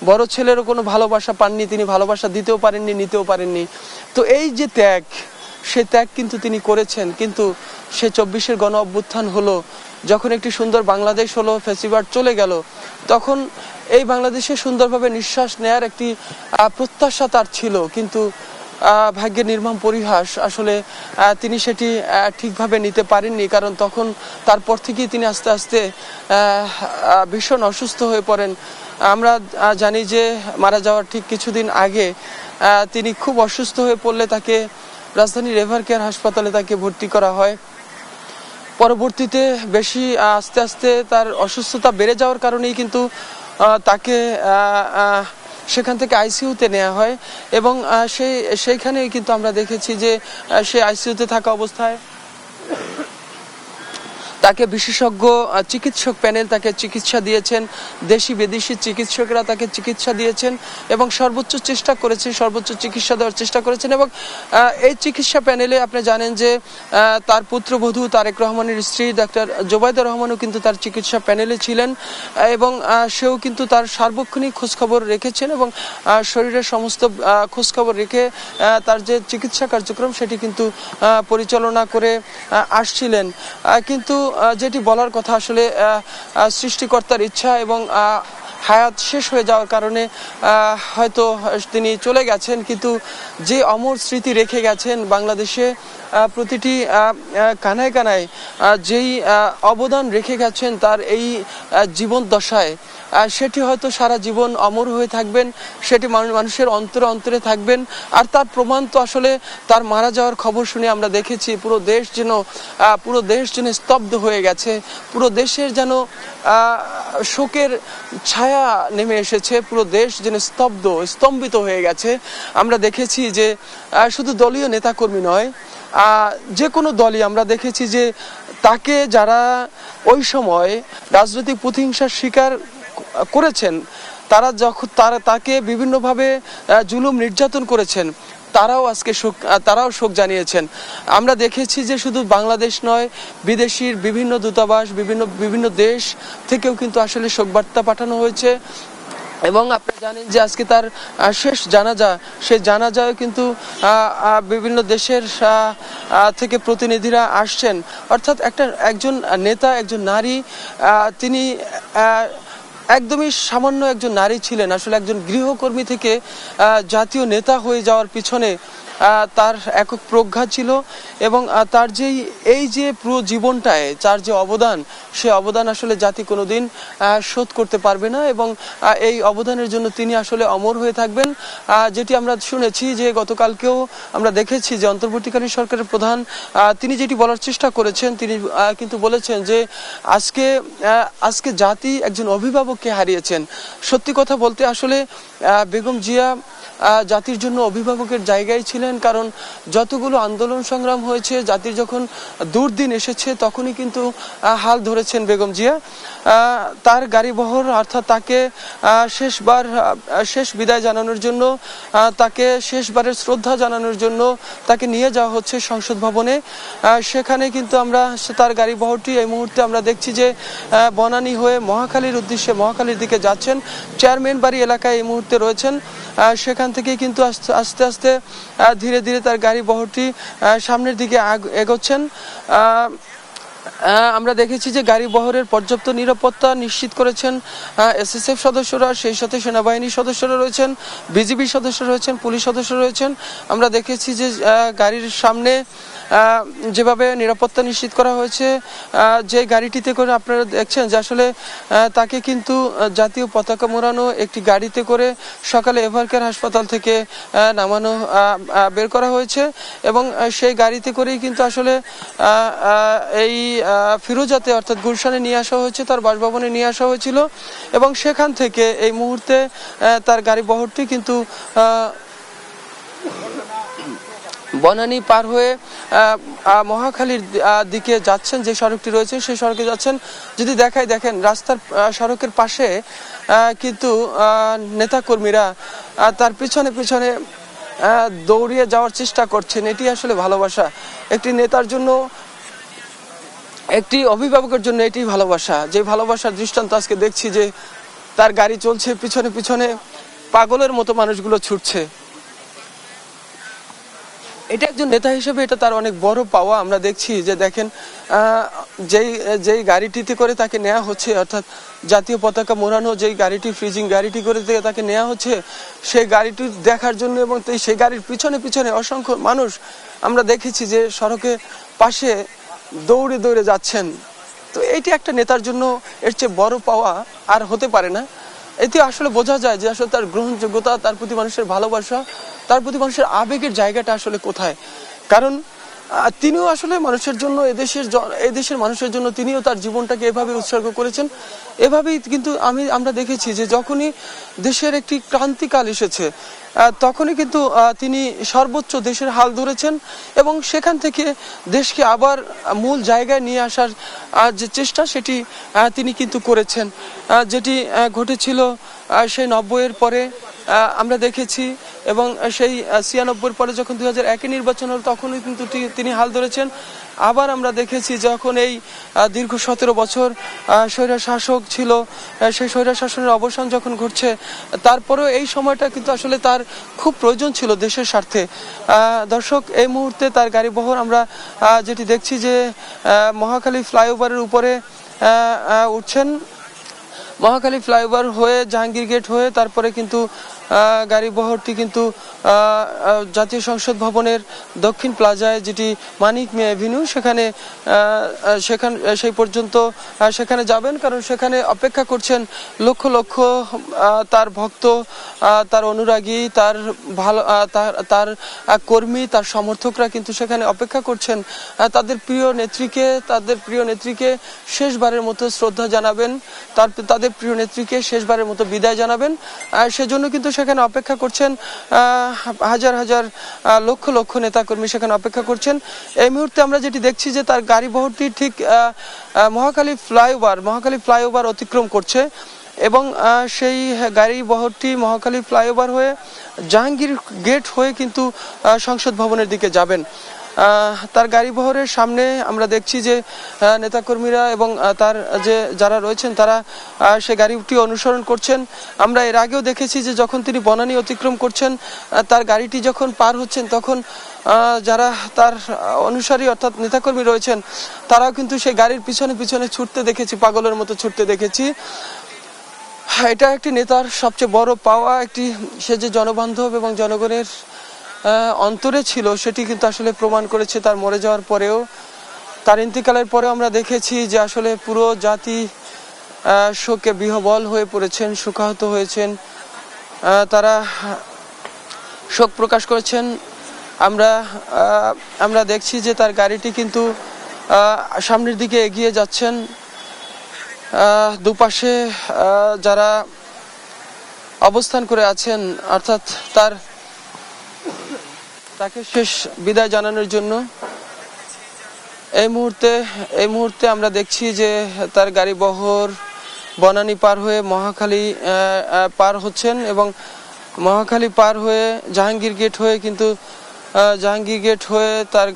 বড় ছেলেরও কোনো ভালোবাসা পাননি, তিনি ভালোবাসা দিতেও পারেননি, নিতেও পারেননি। তো এই যে ত্যাগ, সে ত্যাগ কিন্তু তিনি করেছেন। কিন্তু সে 24-এর গণ অভ্যুত্থান হলো, যখন একটি সুন্দর বাংলাদেশ হলো, ফ্যাসিবাদ চলে গেল, তখন এই বাংলাদেশে সুন্দরভাবে নিঃশ্বাস নেয়ার একটি প্রত্যাশা তার ছিল। কিন্তু ভাগ্যের নির্মম পরিহাস, আসলে তিনি সেটি ঠিকভাবে নিতে পারেননি, কারণ তখন তারপর থেকেই তিনি আস্তে আস্তে ভীষণ অসুস্থ হয়ে পড়েন। আমরা জানি যে মারা যাওয়ার ঠিক কিছুদিন আগে তিনি খুব অসুস্থ হয়ে পড়লে তাকে রাজধানীর এভার কেয়ার হাসপাতালে তাকে ভর্তি করা হয়। পরবর্তীতে আস্তে আস্তে তার অসুস্থতা বেড়ে যাওয়ার কারণেই কিন্তু তাকে সেখান থেকে আইসিইউতে নেওয়া হয়, এবং সেইখানেই কিন্তু আমরা দেখেছি যে সে আইসিইউতে থাকা অবস্থায় তাকে বিশেষজ্ঞ চিকিৎসক প্যানেল তাকে চিকিৎসা দিয়েছেন, দেশি বিদেশি চিকিৎসকরা তাকে চিকিৎসা দিয়েছেন এবং সর্বোচ্চ চিকিৎসা দেওয়ার চেষ্টা করেছেন। এবং এই চিকিৎসা প্যানেলে আপনি জানেন যে তার পুত্রবধূ তারেক রহমানের স্ত্রী ডাক্তার জোবাইদা রহমানও কিন্তু তার চিকিৎসা প্যানেলে ছিলেন, এবং সেও কিন্তু তার সার্বক্ষণিক খোঁজখবর রেখেছেন এবং শরীরের সমস্ত খোঁজখবর রেখে তার যে চিকিৎসা কার্যক্রম সেটি কিন্তু পরিচালনা করে আসছিলেন। কিন্তু যেটি বলার কথা, আসলে সৃষ্টিকর্তার ইচ্ছা এবং হায়াত শেষ হয়ে যাওয়ার কারণে হয়তো তিনি চলে গেছেন, কিন্তু যে অমর স্মৃতি রেখে গেছেন বাংলাদেশে প্রতিটি কানায় কানায় যেই অবদান রেখে গেছেন তার এই জীবন দশায়, সেটি হয়তো সারা জীবন অমর হয়ে থাকবেন, সেটি মানুষের অন্তরে অন্তরে থাকবেন। আর তার প্রমাণ তো আসলে তার মারা যাওয়ার খবর শুনে আমরা দেখেছি পুরো দেশ যেন স্তব্ধ হয়ে গেছে, পুরো দেশের যেন শোকের ছায়া নেমে এসেছে, পুরো দেশ যেন স্তম্ভিত হয়ে গেছে। আমরা দেখেছি যে শুধু দলীয় নেতাকর্মী নয়, যে কোনো দলই আমরা দেখেছি যে তাকে যারা ওই সময় রাজনৈতিক প্রতিহিংসার শিকার করেছেন, তাকে বিভিন্নভাবে জুলুম নির্যাতন করেছেন, তারাও শোক জানিয়েছেন। আমরা দেখেছি যে শুধু বাংলাদেশ নয়, বিদেশির বিভিন্ন দূতাবাস, বিভিন্ন দেশ থেকেও কিন্তু আসলে শোকবার্তা পাঠানো হয়েছে। এবং আপনারা জানেন যে আজকে তার শেষ জানাজা, সেই জানাজায় কিন্তু বিভিন্ন দেশের থেকে প্রতিনিধিরা আসছেন। অর্থাৎ একজন নেতা, একজন নারী, তিনি একদমই সামান্য একজন নারী ছিলেন, আসলে একজন গৃহকর্মী থেকে জাতীয় নেতা হয়ে যাওয়ার পিছনে তার একক প্রজ্ঞা ছিল। এবং তার এই যে পুরো জীবনটায় তার যে অবদান, সে অবদান আসলে জাতি কোনোদিন শোধ করতে পারবে না। এবং এই অবদানের জন্য তিনি আসলে অমর হয়ে থাকবেন। যেটি আমরা শুনেছি যে গতকালকেও আমরা দেখেছি যে অন্তর্বর্তীকালীন সরকারের প্রধান তিনি যেটি বলার চেষ্টা করেছেন, তিনি কিন্তু বলেছেন যে আজকে জাতি একজন অভিভাবককে হারিয়েছেন। সত্যি কথা বলতে আসলে বেগম জিয়া জাতির জন্য অভিভাবকের জায়গায় ছিলেন, কারণ যতগুলো আন্দোলন সংগ্রাম হয়েছে, জাতির যখন দুর্দিন এসেছে তখনই কিন্তু হাল ধরেছেন বেগম জিয়া। তার গাড়িবহর, অর্থাৎ তাকে শেষ বিদায় জানানোর জন্য, তাকে শেষবারের শ্রদ্ধা জানানোর জন্য তাকে নিয়ে যাওয়া হচ্ছে সংসদ ভবনে। সেখানে কিন্তু আমরা তার গাড়িবহরটি এই মুহূর্তে আমরা দেখছি যে বনানী হয়ে মহাখালীর দিকে যাচ্ছেন। চেয়ারম্যান বাড়ি এলাকায় এই মুহূর্তে রয়েছেন। সেখান থেকে কিন্তু আস্তে আস্তে ধীরে ধীরে তার গাড়িবহরটি সামনের দিকে এগোচ্ছেন। আমরা দেখেছি যে গাড়ি বহরের পর্যাপ্ত নিরাপত্তা নিশ্চিত করেছেন এসএসএফ সদস্যরা, সেই সাথে সেনাবাহিনীর সদস্যরা রয়েছেন, বিজিবির সদস্যরা রয়েছেন, পুলিশ সদস্য রয়েছেন। আমরা দেখেছি যে গাড়ির সামনে যেভাবে নিরাপত্তা নিশ্চিত করা হয়েছে, যে গাড়িটিতে করে আপনারা দেখছেন যে আসলে তাকে কিন্তু জাতীয় পতাকা মোড়ানো একটি গাড়িতে করে সকালে এভারকেয়ার হাসপাতাল থেকে নামানো বের করা হয়েছে। এবং সেই গাড়িতে করেই কিন্তু আসলে এই ফিরোজাতে, অর্থাৎ গুলশানে নিয়ে আসা হয়েছে, তার বাসভবনে নিয়ে আসা হয়েছিল। এবং সেখান থেকে এই মুহূর্তে তার গাড়ি বহরটি কিন্তু বনানী পার হয়ে মহাখালীর দিকে যাচ্ছেন। যে সড়কটি রয়েছে সেই সড়কে যাচ্ছেন। যদি দেখেন রাস্তার সড়কের পাশে কিন্তু নেতাকর্মীরা তার পিছনে পিছনে দৌড়িয়ে যাওয়ার চেষ্টা করছেন। এটি আসলে ভালোবাসা। একটি নেতার জন্য, একটি অভিভাবকের জন্য এটি ভালোবাসা। যে ভালোবাসার দৃষ্টান্ত আজকে দেখছি যে তার গাড়ি চলছে, পিছনে পিছনে পাগলের মতো মানুষগুলো ছুটছে। এটা একজন নেতা হিসেবে এটা তার অনেক বড় পাওয়া। আমরা দেখছি যে দেখেন যেই গাড়িটিতে করে তাকে নেওয়া হচ্ছে, অর্থাৎ জাতীয় পতাকা মোড়ানো যেই গাড়িটি, ফ্রিজিং গাড়িটি করে তাকে নেওয়া হচ্ছে, সেই গাড়িটি দেখার জন্য এবং সেই গাড়ির পিছনে পিছনে অসংখ্য মানুষ আমরা দেখেছি যে সড়কে পাশে দৌড়ে দৌড়ে যাচ্ছেন। তো এইটি একটা নেতার জন্য এর চেয়ে বড় পাওয়া আর হতে পারে না। এতে আসলে বোঝা যায় যে আসলে তার গ্রহণযোগ্যতা, তার প্রতি মানুষের ভালোবাসা, তার প্রতি মানুষের আবেগের জায়গাটা আসলে কোথায়। কারণ তিনিও আসলে মানুষের জন্য, এদেশের মানুষের জন্য তিনিও তার জীবনটাকে এভাবে উৎসর্গ করেছেন। এভাবেই কিন্তু আমরা দেখেছি যে যখনই দেশের একটি ক্রান্তিকাল এসেছে, তখনই কিন্তু তিনি সর্বোচ্চ দেশের হাল ধরেছেন এবং সেখান থেকে দেশকে আবার মূল জায়গায় নিয়ে আসার যে চেষ্টা, সেটি তিনি কিন্তু করেছেন। যেটি ঘটেছিল সেই 90-এর পরে আমরা দেখেছি, এবং সেই 96-এর পরে যখন 2001-এ নির্বাচন হল তখনই কিন্তু তিনি হাল ধরেছেন। আবার আমরা দেখেছি যখন এই দীর্ঘ 17 বছর স্বৈরা শাসক ছিল, সেই স্বৈরা শাসনের অবসান যখন ঘটছে, তারপরেও এই সময়টা কিন্তু আসলে তার খুব প্রয়োজন ছিল দেশের স্বার্থে। দর্শক, এই মুহূর্তে তার গাড়িবহর আমরা যেটি দেখছি যে মহাখালী ফ্লাইওভারের উপরে উঠছেন। মহাখালী ফ্লাইওভার হয়ে জাহাঙ্গীর গেট হয়ে তারপরে কিন্তু গাড়ি বহরটি কিন্তু জাতীয় সংসদ ভবনের দক্ষিণ প্লাজায়, যেটি মানিক মিয়া এভিনিউ, সেখানে সেই পর্যন্ত সেখানে যাবেন, কারণ সেখানে অপেক্ষা করছেন লক্ষ লক্ষ তার ভক্ত, তার অনুরাগী, তার ভালো তার কর্মী, তার সমর্থকরা কিন্তু সেখানে অপেক্ষা করছেন তাদের প্রিয় নেত্রীকে শেষবারের মতো শ্রদ্ধা জানাবেন, তাদের প্রিয় নেত্রীকে শেষবারের মতো বিদায় জানাবেন। সেজন্য কিন্তু সেখানে অপেক্ষা করছেন হাজার হাজার লক্ষ লক্ষ নেতাকর্মী সেখানে অপেক্ষা করছেন। এই মুহূর্তে আমরা যেটি দেখছি যে তার গাড়ি বহরটি ঠিক মহাখালী ফ্লাইওভার অতিক্রম করছে এবং সেই গাড়ি বহরটি মহাখালী ফ্লাইওভার হয়ে জাহাঙ্গীর গেট হয়ে কিন্তু সংসদ ভবনের দিকে যাবেন। তার গাড়ি বহরের সামনে আমরা দেখছি যে নেতাকর্মীরা এবং তার যারা রয়েছেন তারা সে গাড়িটি অনুসরণ করছেন। আমরা এর আগেও দেখেছি যে যখন তিনি বনানী অতিক্রম করছেন, তার গাড়িটি যখন পার হচ্ছেন, তখন যারা তার অনুসারী অর্থাৎ নেতাকর্মী রয়েছেন তারাও কিন্তু সেই গাড়ির পিছনে পিছনে ছুটতে দেখেছি, পাগলের মতো ছুটতে দেখেছি। এটা একটি নেতার সবচেয়ে বড় পাওয়া, সে যে জনবান্ধব এবং জনগণের অন্তরে ছিল সেটি কিন্তু আসলে প্রমাণ করেছে তার মরে যাওয়ার পরেও। তার ইন্তিকালের পরেও আমরা দেখেছি যে আসলে পুরো জাতি শোকে বিহ্বল হয়ে পড়েছেন, শোকাহত হয়েছেন, তারা শোক প্রকাশ করেছেন। আমরা দেখছি যে তার গাড়িটি কিন্তু সামনের দিকে এগিয়ে যাচ্ছেন। দুপাশে যারা অবস্থান করে আছেন, অর্থাৎ তাকে শেষ বিদায় জানানোর জন্য এই মুহূর্তে আমরা দেখছি যে তার গাড়ি বহর বনানী পার হয়ে মহাখালী পার হচ্ছেন এবং মহাখালী পার হয়ে জাহাঙ্গীর গেট হয়ে কিন্তু জাহাঙ্গীর গেট হয়ে তার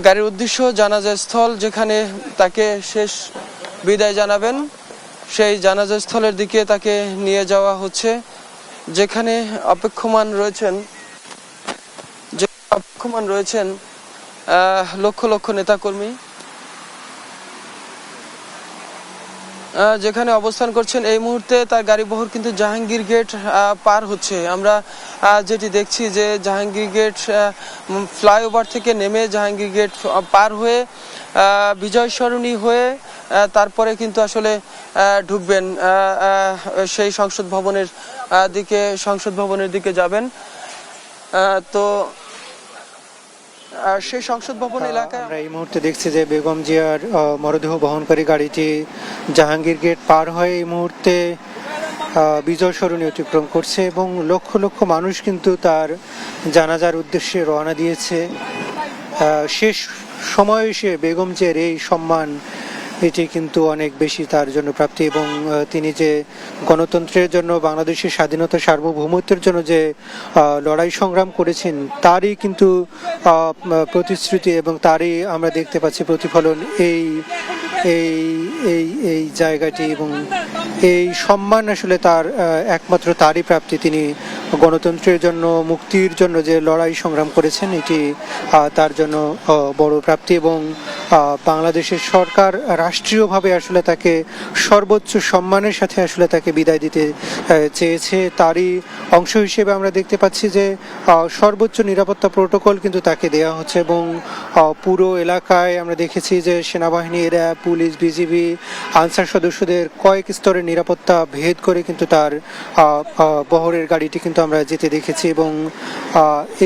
গাড়ির উদ্দেশ্য জানাজা স্থল, যেখানে তাকে শেষ বিদায় জানাবেন, সেই জানাজা স্থলের দিকে তাকে নিয়ে যাওয়া হচ্ছে, যেখানে অপেক্ষমান রয়েছেন লক্ষ লক্ষ নেতাকর্মী, যেখানে অবস্থান করছেন। এই মুহূর্তে তার গাড়ি বহর কিন্তু জাহাঙ্গীর গেট পার হচ্ছে। আমরা যেটি দেখছি যে জাহাঙ্গীর গেট ফ্লাইওভার থেকে নেমে জাহাঙ্গীর গেট পার হয়ে বিজয় সরণি হয়ে তারপরে কিন্তু আসলে ঢুকবেন সেই সংসদ ভবনের দিকে যাবেন। তো সেই সংসদ ভবন এলাকায় আমরা এই মুহূর্তে দেখছি যে বেগম জিয়ার মরদেহ বহনকারী গাড়িটি জাহাঙ্গীর গেট পার হয়ে এই মুহূর্তে বিজয় সরণি অতিক্রম করছে এবং লক্ষ লক্ষ মানুষ কিন্তু তার জানাজার উদ্দেশ্যে রওনা দিয়েছে। শেষ সময় এসে বেগম জিয়ার এই সম্মান, এটি কিন্তু অনেক বেশি তার জন্য প্রাপ্তি এবং তিনি যে গণতন্ত্রের জন্য, বাংলাদেশের স্বাধীনতা সার্বভৌমত্বের জন্য যে লড়াই সংগ্রাম করেছেন তারই কিন্তু প্রতিশ্রুতি এবং তারই আমরা দেখতে পাচ্ছি প্রতিফলন এই এই এই এই জায়গাটি এবং এই সম্মান আসলে তার একমাত্র তারই প্রাপ্তি। তিনি গণতন্ত্রের জন্য, মুক্তির জন্য যে লড়াই সংগ্রাম করেছেন, এটি তার জন্য বড় প্রাপ্তি এবং বাংলাদেশের সরকার রাষ্ট্রীয়ভাবে আসলে তাকে সর্বোচ্চ সম্মানের সাথে আসলে তাকে বিদায় দিতে চেয়েছে। তারই অংশ হিসেবে আমরা দেখতে পাচ্ছি যে সর্বোচ্চ নিরাপত্তা প্রোটোকল কিন্তু তাকে দেওয়া হচ্ছে এবং পুরো এলাকায় আমরা দেখেছি যে সেনাবাহিনী, র্যাব, পুলিশ, বিজিবি, আনসার সদস্যদের কয়েক স্তরের নিরাপত্তা ভেদ করে কিন্তু তার বহরের গাড়িটি কিন্তু আমরা যেতে দেখেছি এবং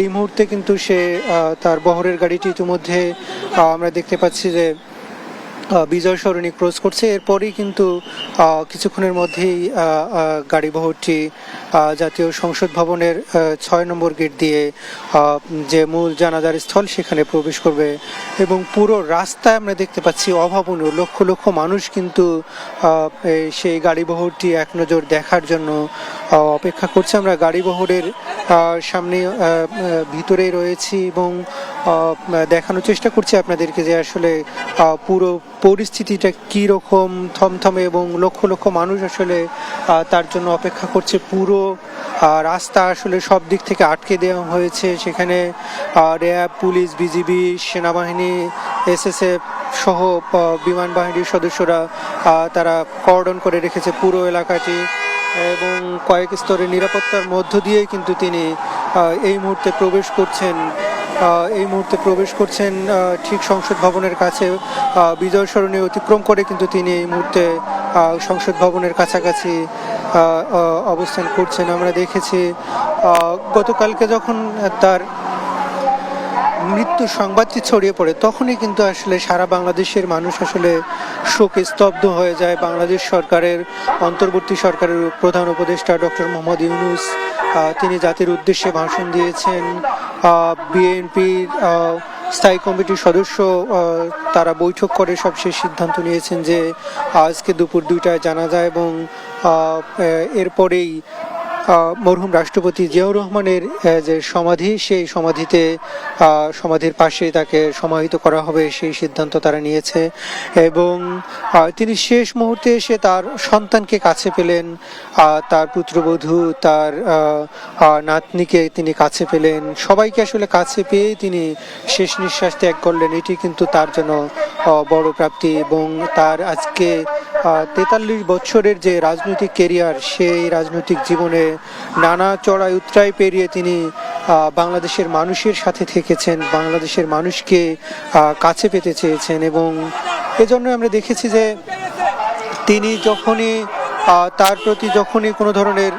এই মুহূর্তে কিন্তু তার বহরের গাড়িটি ইতিমধ্যে আমরা দেখতে পাচ্ছি যে বিজয় সরণি ক্রস করছে। এরপরই কিন্তু কিছুক্ষণের মধ্যেই গাড়ি বহরটি জাতীয় সংসদ ভবনের ৬ নম্বর গেট দিয়ে যে মূল জানাজার স্থল সেখানে প্রবেশ করবে এবং পুরো রাস্তায় আমরা দেখতে পাচ্ছি অভাবনীয় লক্ষ লক্ষ মানুষ কিন্তু সেই গাড়ি বহরটি এক নজর দেখার জন্য অপেক্ষা করছে। আমরা গাড়ি বহরের সামনে ভিতরেই রয়েছি এবং দেখানোর চেষ্টা করছি আপনাদেরকে যে আসলে পুরো পরিস্থিতিটা কি রকম থমথমে, এবং লক্ষ লক্ষ মানুষ আসলে তার জন্য অপেক্ষা করছে। পুরো রাস্তা আসলে সব দিক থেকে আটকে দেওয়া হয়েছে। সেখানে র্যাব, পুলিশ, বিজিবি, সেনাবাহিনী, এসএসএফ সহ বিমান বাহিনীর সদস্যরা তারা কর্ডন করে রেখেছে পুরো এলাকাটি, এবং কয়েক স্তরের নিরাপত্তার মধ্য দিয়ে কিন্তু তিনি এই মুহূর্তে প্রবেশ করছেন ঠিক সংসদ ভবনের কাছে। বিজয় সরণি অতিক্রম করে কিন্তু তিনি এই মুহূর্তে সংসদ ভবনের কাছাকাছি অবস্থান করছেন। আমরা দেখেছি গতকালকে যখন তার মৃত্যু সংবাদটি ছড়িয়ে পড়ে, তখনই কিন্তু আসলে সারা বাংলাদেশের মানুষ আসলে শোকে স্তব্ধ হয়ে যায়। বাংলাদেশ সরকারের অন্তর্বর্তী সরকারের প্রধান উপদেষ্টা ডক্টর মোহাম্মদ ইউনূস তিনি জাতির উদ্দেশ্যে ভাষণ দিয়েছেন। বিএনপির স্থায়ী কমিটির সদস্য তারা বৈঠক করে সবশেষ সিদ্ধান্ত নিয়েছেন যে আজকে দুপুর 2টায় জানাজা, এবং এরপরেই মরহুম রাষ্ট্রপতি জিয়াউর রহমানের যে সমাধি, সেই সমাধির পাশে তাকে সমাহিত করা হবে, সেই সিদ্ধান্ত তারা নিয়েছে। এবং তিনি শেষ মুহূর্তে এসে তার সন্তানকে কাছে পেলেন, তার পুত্রবধূ, তার নাতনিকে তিনি কাছে পেলেন। সবাইকে আসলে কাছে পেয়ে তিনি শেষ নিঃশ্বাস ত্যাগ করলেন। এটি কিন্তু তার জন্য বড় প্রাপ্তি, এবং তার আজকে 43 বছরের যে রাজনৈতিক কেরিয়ার, সেই রাজনৈতিক জীবনে নানা চড়াই উতরাই পেরিয়ে তিনি বাংলাদেশের মানুষের সাথে থেকেছেন, বাংলাদেশের মানুষকে কাছে পেতে চেয়েছেন। এবং এজন্য আমরা দেখেছি যে তিনি যখনই তার প্রতি কোনো ধরনের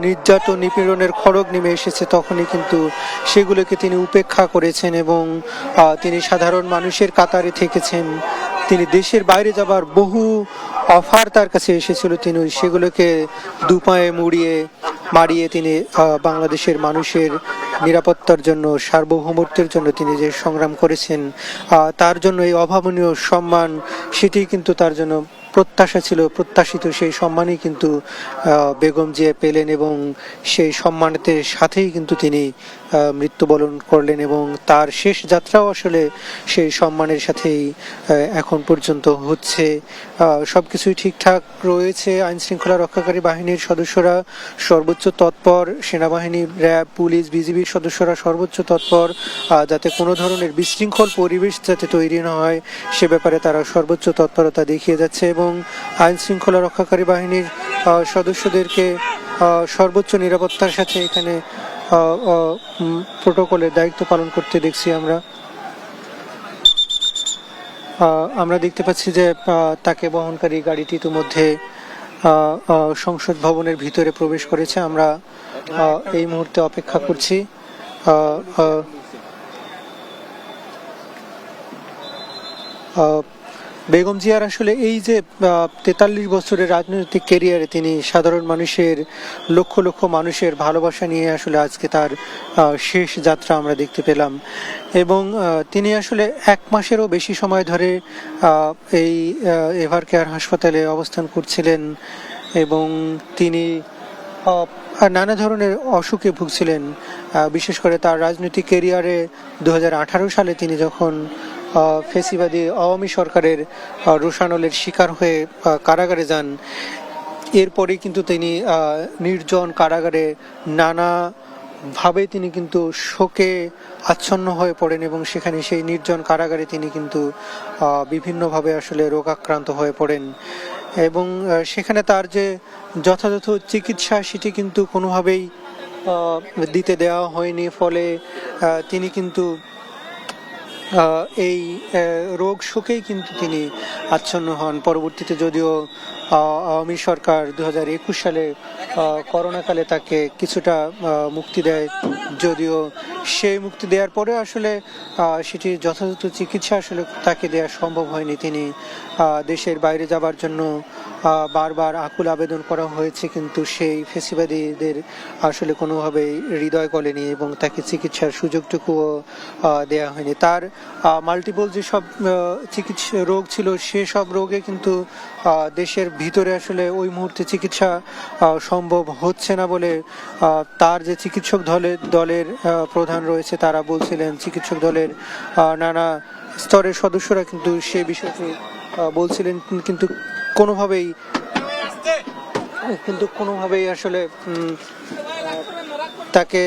নির্যাতন, নিপীড়নের খড়গ নেমে এসেছে, তখনই কিন্তু সেগুলোকে তিনি উপেক্ষা করেছেন, এবং তিনি সাধারণ মানুষের কাতারে থেকেছেন। তিনি দেশের বাইরে যাবার বহু অফার তার কাছে এসেছিল, তিনি সেগুলোকে দুপায়ে মারিয়ে তিনি বাংলাদেশের মানুষের নিরাপত্তার জন্য, সার্বভৌমত্বের জন্য তিনি যে সংগ্রাম করেছেন, তার জন্য এই অভাবনীয় সম্মান, সেটি কিন্তু তার জন্য প্রত্যাশিত সেই সম্মানই কিন্তু বেগম জিয়া পেলেন, এবং সেই সম্মানের সাথেই কিন্তু তিনি মৃত্যুবরণ করলেন। এবং তার শেষ যাত্রাও আসলে সেই সম্মানের সাথেই এখন পর্যন্ত হচ্ছে। সবকিছুই ঠিকঠাক রয়েছে। আইন শৃঙ্খলা রক্ষাকারী বাহিনীর সদস্যরা সর্বোচ্চ তৎপর, সেনাবাহিনী, র্যাব, পুলিশ, বিজিবির সদস্যরা সর্বোচ্চ তৎপর, যাতে কোনো ধরনের বিশৃঙ্খল পরিবেশ যাতে তৈরি না হয় সে ব্যাপারে তারা সর্বোচ্চ তৎপরতা দেখিয়ে যাচ্ছে, এবং আইন শৃঙ্খলা রক্ষাকারী বাহিনীর সদস্যদেরকে সর্বোচ্চ নিরাপত্তার সাথে এখানে প্রোটোকলের দায়িত্ব পালন করতে দেখছি। আমরা দেখতে পাচ্ছি যে তাকে বহনকারী গাড়িটি ইতিমধ্যে সংসদ ভবনের ভিতরে প্রবেশ করেছে। আমরা এই মুহূর্তে অপেক্ষা করছি বেগম জিয়ার আসলে এই যে 43 বছরের রাজনৈতিক ক্যারিয়ারে তিনি সাধারণ মানুষের, লক্ষ লক্ষ মানুষের ভালোবাসা নিয়ে আসলে আজকে তার শেষ যাত্রা আমরা দেখতে পেলাম। এবং তিনি আসলে 1 মাসেরও বেশি সময় ধরে এই এভার কেয়ার হাসপাতালে অবস্থান করছিলেন, এবং তিনি নানা ধরনের অসুখে ভুগছিলেন। বিশেষ করে তার রাজনৈতিক ক্যারিয়ারে 2018 সালে তিনি যখন ফেসিবাদী আওয়ামী সরকারের রোষানলের শিকার হয়ে কারাগারে যান, এরপরে কিন্তু তিনি নির্জন কারাগারে নানাভাবে তিনি কিন্তু শোকে আচ্ছন্ন হয়ে পড়েন, এবং সেখানে সেই নির্জন কারাগারে তিনি কিন্তু বিভিন্নভাবে আসলে রোগাক্রান্ত হয়ে পড়েন, এবং সেখানে তার যে যথাযথ চিকিৎসা সেটি কিন্তু কোনোভাবেই দিতে দেওয়া হয়নি। ফলে তিনি কিন্তু এই রোগ শোকেই কিন্তু তিনি আচ্ছন্ন হন। পরবর্তীতে যদিও আওয়ামী সরকার 2021 সালে করোনাকালে তাকে কিছুটা মুক্তি দেয়, যদিও সেই মুক্তি দেওয়ার পরে আসলে সেটি যথাযথ চিকিৎসা আসলে তাকে দেওয়া সম্ভব হয়নি। তিনি দেশের বাইরে যাবার জন্য বারবার আকুল আবেদন করা হয়েছে, কিন্তু সেই ফেসিবাদীদের আসলে কোনোভাবেই হৃদয় গলেনি, এবং তাকে চিকিৎসার সুযোগটুকুও দেওয়া হয়নি। তার মাল্টিপল যেসব চিকিৎসা রোগ ছিল, সেসব রোগে কিন্তু দেশের ভিতরে আসলে ওই মুহূর্তে চিকিৎসা সম্ভব হচ্ছে না বলে তার যে চিকিৎসক দলের প্রধান রয়েছে তারা বলছিলেন, চিকিৎসক দলের নানা স্তরের সদস্যরা কিন্তু সে বিষয়টি বলছিলেন, কোনোভাবেই আসলে তাকে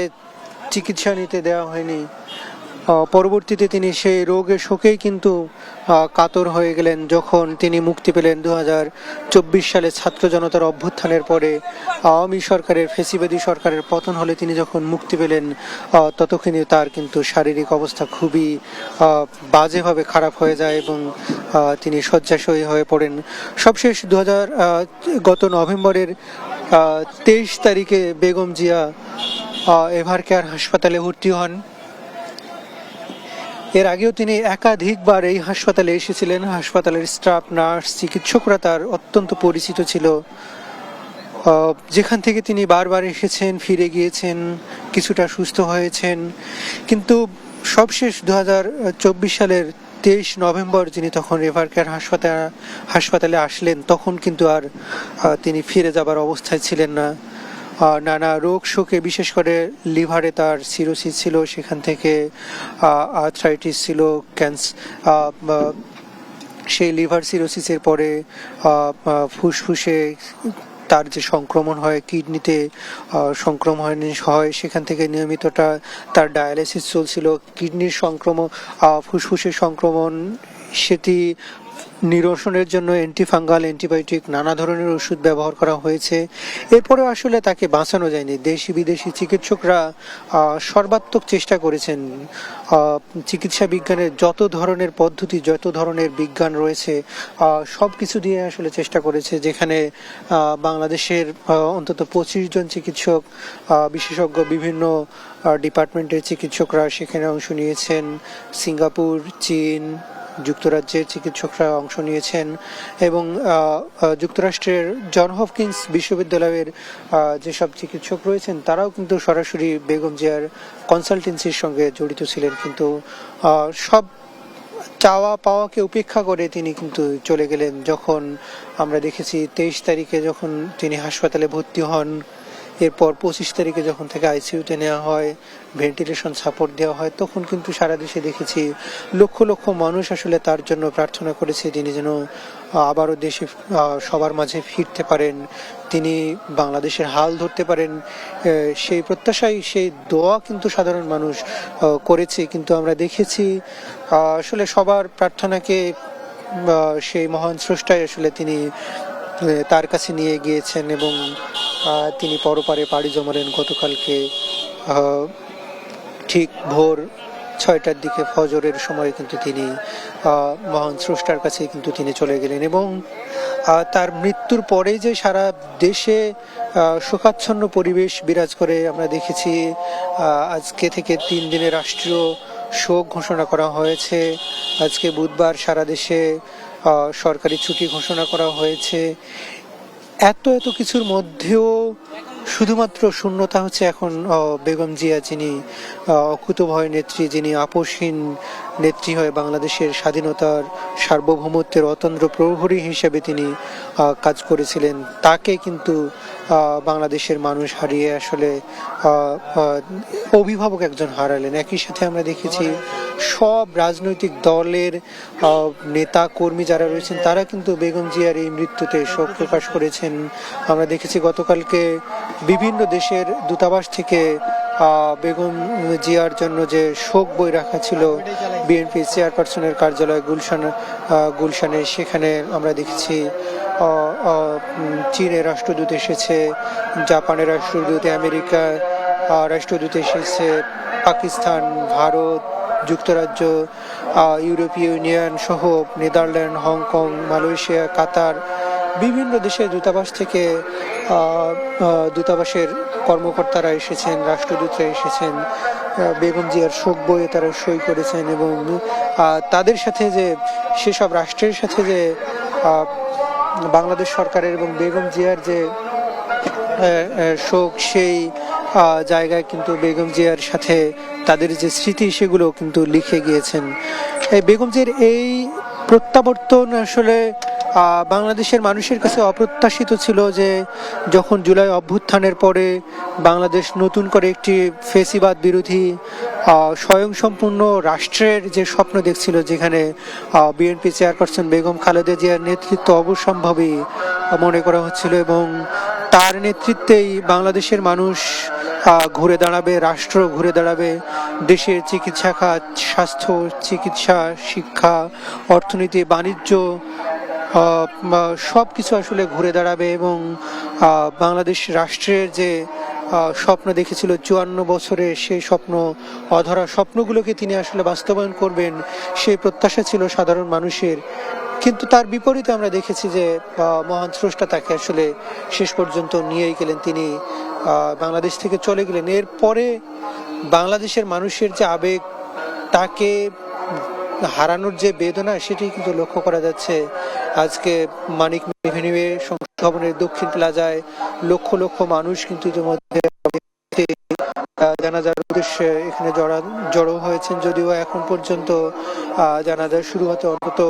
চিকিৎসা নিতে দেওয়া হয়নি। পরবর্তীতে তিনি সেই রোগের শোকেই কিন্তু কাতর হয়ে গেলেন যখন তিনি মুক্তি পেলেন 2024 সালে ছাত্র জনতার অভ্যুত্থানের পরে। আওয়ামী সরকারের, ফ্যাসিবাদী সরকারের পতন হলে তিনি যখন মুক্তি পেলেন ততক্ষণে তার কিন্তু শারীরিক অবস্থা খুবই বাজেভাবে খারাপ হয়ে যায় এবং তিনি শয্যাশয়ী হয়ে পড়েন। সবশেষ গত নভেম্বরের 23 তারিখে বেগম জিয়া এভারকেয়ার হাসপাতালে ভর্তি হন। এর আগেও তিনি একাধিকবার এই হাসপাতালে এসেছিলেন। হাসপাতালের স্টাফ, নার্স, চিকিৎসকরা তার অত্যন্ত পরিচিত ছিল, যেখান থেকে তিনি বারবার এসেছেন, ফিরে গিয়েছেন, কিছুটা সুস্থ হয়েছেন। কিন্তু সবশেষ 2024 সালের 23 নভেম্বর যিনি তখন এভারকেয়ার হাসপাতালে আসলেন, তখন কিন্তু আর তিনি ফিরে যাবার অবস্থায় ছিলেন না। নানা রোগ শোকে, বিশেষ করে লিভারে তার সিরোসিস ছিল, সেখান থেকে আর্থ্রাইটিস ছিল, সেই লিভার সিরোসিসের পরে ফুসফুসে তার যে সংক্রমণ হয়, কিডনিতে সংক্রমণ হয়, সেখান থেকে নিয়মিতটা তার ডায়ালিসিস চলছিল। কিডনির সংক্রমণ, ফুসফুসের সংক্রমণ, সেটি নিরসনের জন্য অ্যান্টিফাঙ্গাল, অ্যান্টিবায়োটিক, নানা ধরনের ওষুধ ব্যবহার করা হয়েছে। এরপরে আসলে তাকে বাঁচানো যায়নি। দেশি বিদেশি চিকিৎসকরা সর্বাত্মক চেষ্টা করেছেন। চিকিৎসা বিজ্ঞানের যত ধরনের পদ্ধতি, যত ধরনের বিজ্ঞান রয়েছে, সব কিছু দিয়ে আসলে চেষ্টা করেছে, যেখানে বাংলাদেশের অন্তত 25 জন চিকিৎসক, বিশেষজ্ঞ, বিভিন্ন ডিপার্টমেন্টের চিকিৎসকরা সেখানে অংশ নিয়েছেন। সিঙ্গাপুর, চীন, যুক্তরাজ্যের চিকিৎসকরা অংশ নিয়েছেন এবং যুক্তরাষ্ট্রের জন হপকিন্স বিশ্ববিদ্যালয়ের যেসব চিকিৎসক রয়েছেন তারাও কিন্তু সরাসরি বেগম জিয়ার কনসালটেন্সির সঙ্গে জড়িত ছিলেন। কিন্তু সব চাওয়া পাওয়াকে উপেক্ষা করে তিনি কিন্তু চলে গেলেন। যখন আমরা দেখেছি 23 তারিখে যখন তিনি হাসপাতালে ভর্তি হন, এরপর 25 তারিখে যখন থেকে আইসিইউতে নেওয়া হয়, ভেন্টিলেশন সাপোর্ট দেওয়া হয়, তখন কিন্তু সারা দেশে দেখেছি লক্ষ লক্ষ মানুষ আসলে তার জন্য প্রার্থনা করেছে, তিনি যেন আবারও দেশে সবার মাঝে ফিরতে পারেন, তিনি বাংলাদেশের হাল ধরতে পারেন। সেই প্রত্যাশায়, সেই দোয়া কিন্তু সাধারণ মানুষ করেছে। কিন্তু আমরা দেখেছি আসলে সবার প্রার্থনাকে সেই মহান স্রষ্টাই আসলে তিনি তার কাছে নিয়ে গিয়েছেন এবং তিনি পরপারে পাড়ি জমালেন গতকালকে ঠিক ভোর 6টার দিকে, ফজরের সময় কিন্তু তিনি মহান স্রষ্টার কাছে কিন্তু তিনি চলে গেলেন। এবং তার মৃত্যুর পরে যে সারা দেশে শোকাচ্ছন্ন পরিবেশ বিরাজ করে আমরা দেখেছি। আজকে থেকে 3 দিনের রাষ্ট্রীয় শোক ঘোষণা করা হয়েছে। আজকে বুধবার সারা দেশে সরকারি ছুটি ঘোষণা করা হয়েছে। এত কিছুর মধ্যেও শুধুমাত্র শূন্যতা হচ্ছে এখন বেগম জিয়া, যিনি অকুতোভয় নেত্রী, যিনি আপোষহীন নেত্রী হয়ে বাংলাদেশের স্বাধীনতার, সার্বভৌমত্বের অতন্দ্র প্রহরী হিসেবে তিনি কাজ করেছিলেন। তাকে কিন্তু বাংলাদেশের মানুষ হারিয়ে আসলে অভিভাবক একজন হারালেন। একই সাথে আমরা দেখেছি সব রাজনৈতিক দলের নেতা কর্মী যারা রয়েছেন তারা কিন্তু বেগম জিয়ার এই মৃত্যুতে শোক প্রকাশ করেছেন। আমরা দেখেছি গতকালকে বিভিন্ন দেশের দূতাবাস থেকে বেগম জিয়ার জন্য যে শোক বই রাখা ছিল বিএনপি চেয়ারপারসনের কার্যালয় গুলশানে, সেখানে আমরা দেখেছি চীনের রাষ্ট্রদূত এসেছে, জাপানের রাষ্ট্রদূত, আমেরিকা রাষ্ট্রদূত এসেছে, পাকিস্তান, ভারত, যুক্তরাজ্য, ইউরোপীয় ইউনিয়ন সহ নেদারল্যান্ড, হংকং, মালয়েশিয়া, কাতার, বিভিন্ন দেশের দূতাবাস থেকে দূতাবাসের কর্মকর্তারা এসেছেন, রাষ্ট্রদূতরা এসেছেন, বেগম জিয়ার শোক বইয়ে তারা সই করেছেন এবং তাদের সাথে যে সেসব রাষ্ট্রের সাথে যে বাংলাদেশ সরকারের এবং বেগম জিয়ার যে শোক, সেই জায়গায় কিন্তু বেগম জিয়ার সাথে তাদের যে স্মৃতি সেগুলো কিন্তু লিখে গিয়েছেন। বেগম জিয়ার এই প্রত্যাবর্তন আসলে বাংলাদেশের মানুষের কাছে অপ্রত্যাশিত ছিল যে যখন জুলাই অভ্যুত্থানের পরে বাংলাদেশ নতুন করে একটি ফেসিবাদ বিরোধী স্বয়ংসম্পূর্ণ রাষ্ট্রের যে স্বপ্ন দেখছিল, যেখানে বিএনপি চেয়ারপারসন বেগম খালেদা জিয়ার নেতৃত্ব অবশ্যম্ভাবী মনে করা হচ্ছিল এবং তার নেতৃত্বেই বাংলাদেশের মানুষ ঘুরে দাঁড়াবে, রাষ্ট্র ঘুরে দাঁড়াবে, দেশের চিকিৎসা খাত, স্বাস্থ্য, চিকিৎসা, শিক্ষা, অর্থনীতি, বাণিজ্য সব কিছু আসলে ঘুরে দাঁড়াবে এবং বাংলাদেশ রাষ্ট্রের যে স্বপ্ন দেখেছিল 54 বছরে, সেই স্বপ্ন, অধরা স্বপ্নগুলোকে তিনি আসলে বাস্তবায়ন করবেন, সেই প্রত্যাশা ছিল সাধারণ মানুষের। কিন্তু তার বিপরীতে আমরা দেখেছি যে মহান স্রষ্টা তাকে আসলে শেষ পর্যন্ত নিয়েই গেলেন, তিনি বাংলাদেশ থেকে চলে গেলেন। এরপরে বাংলাদেশের মানুষের যে আবেগ, তাকে হারানোর যে বেদনা, সেটি কিন্তু লক্ষ্য করা যাচ্ছে। আজকে মানিক এভিনিউয়ে সংসদ ভবনের দক্ষিণ প্লাজায় লক্ষ লক্ষ মানুষ কিন্তু ইতিমধ্যে জানাজার উদ্দেশ্যে এখানে জড়ো হয়েছেন, যদিও এখন পর্যন্ত জানাজা শুরু হতে অন্তত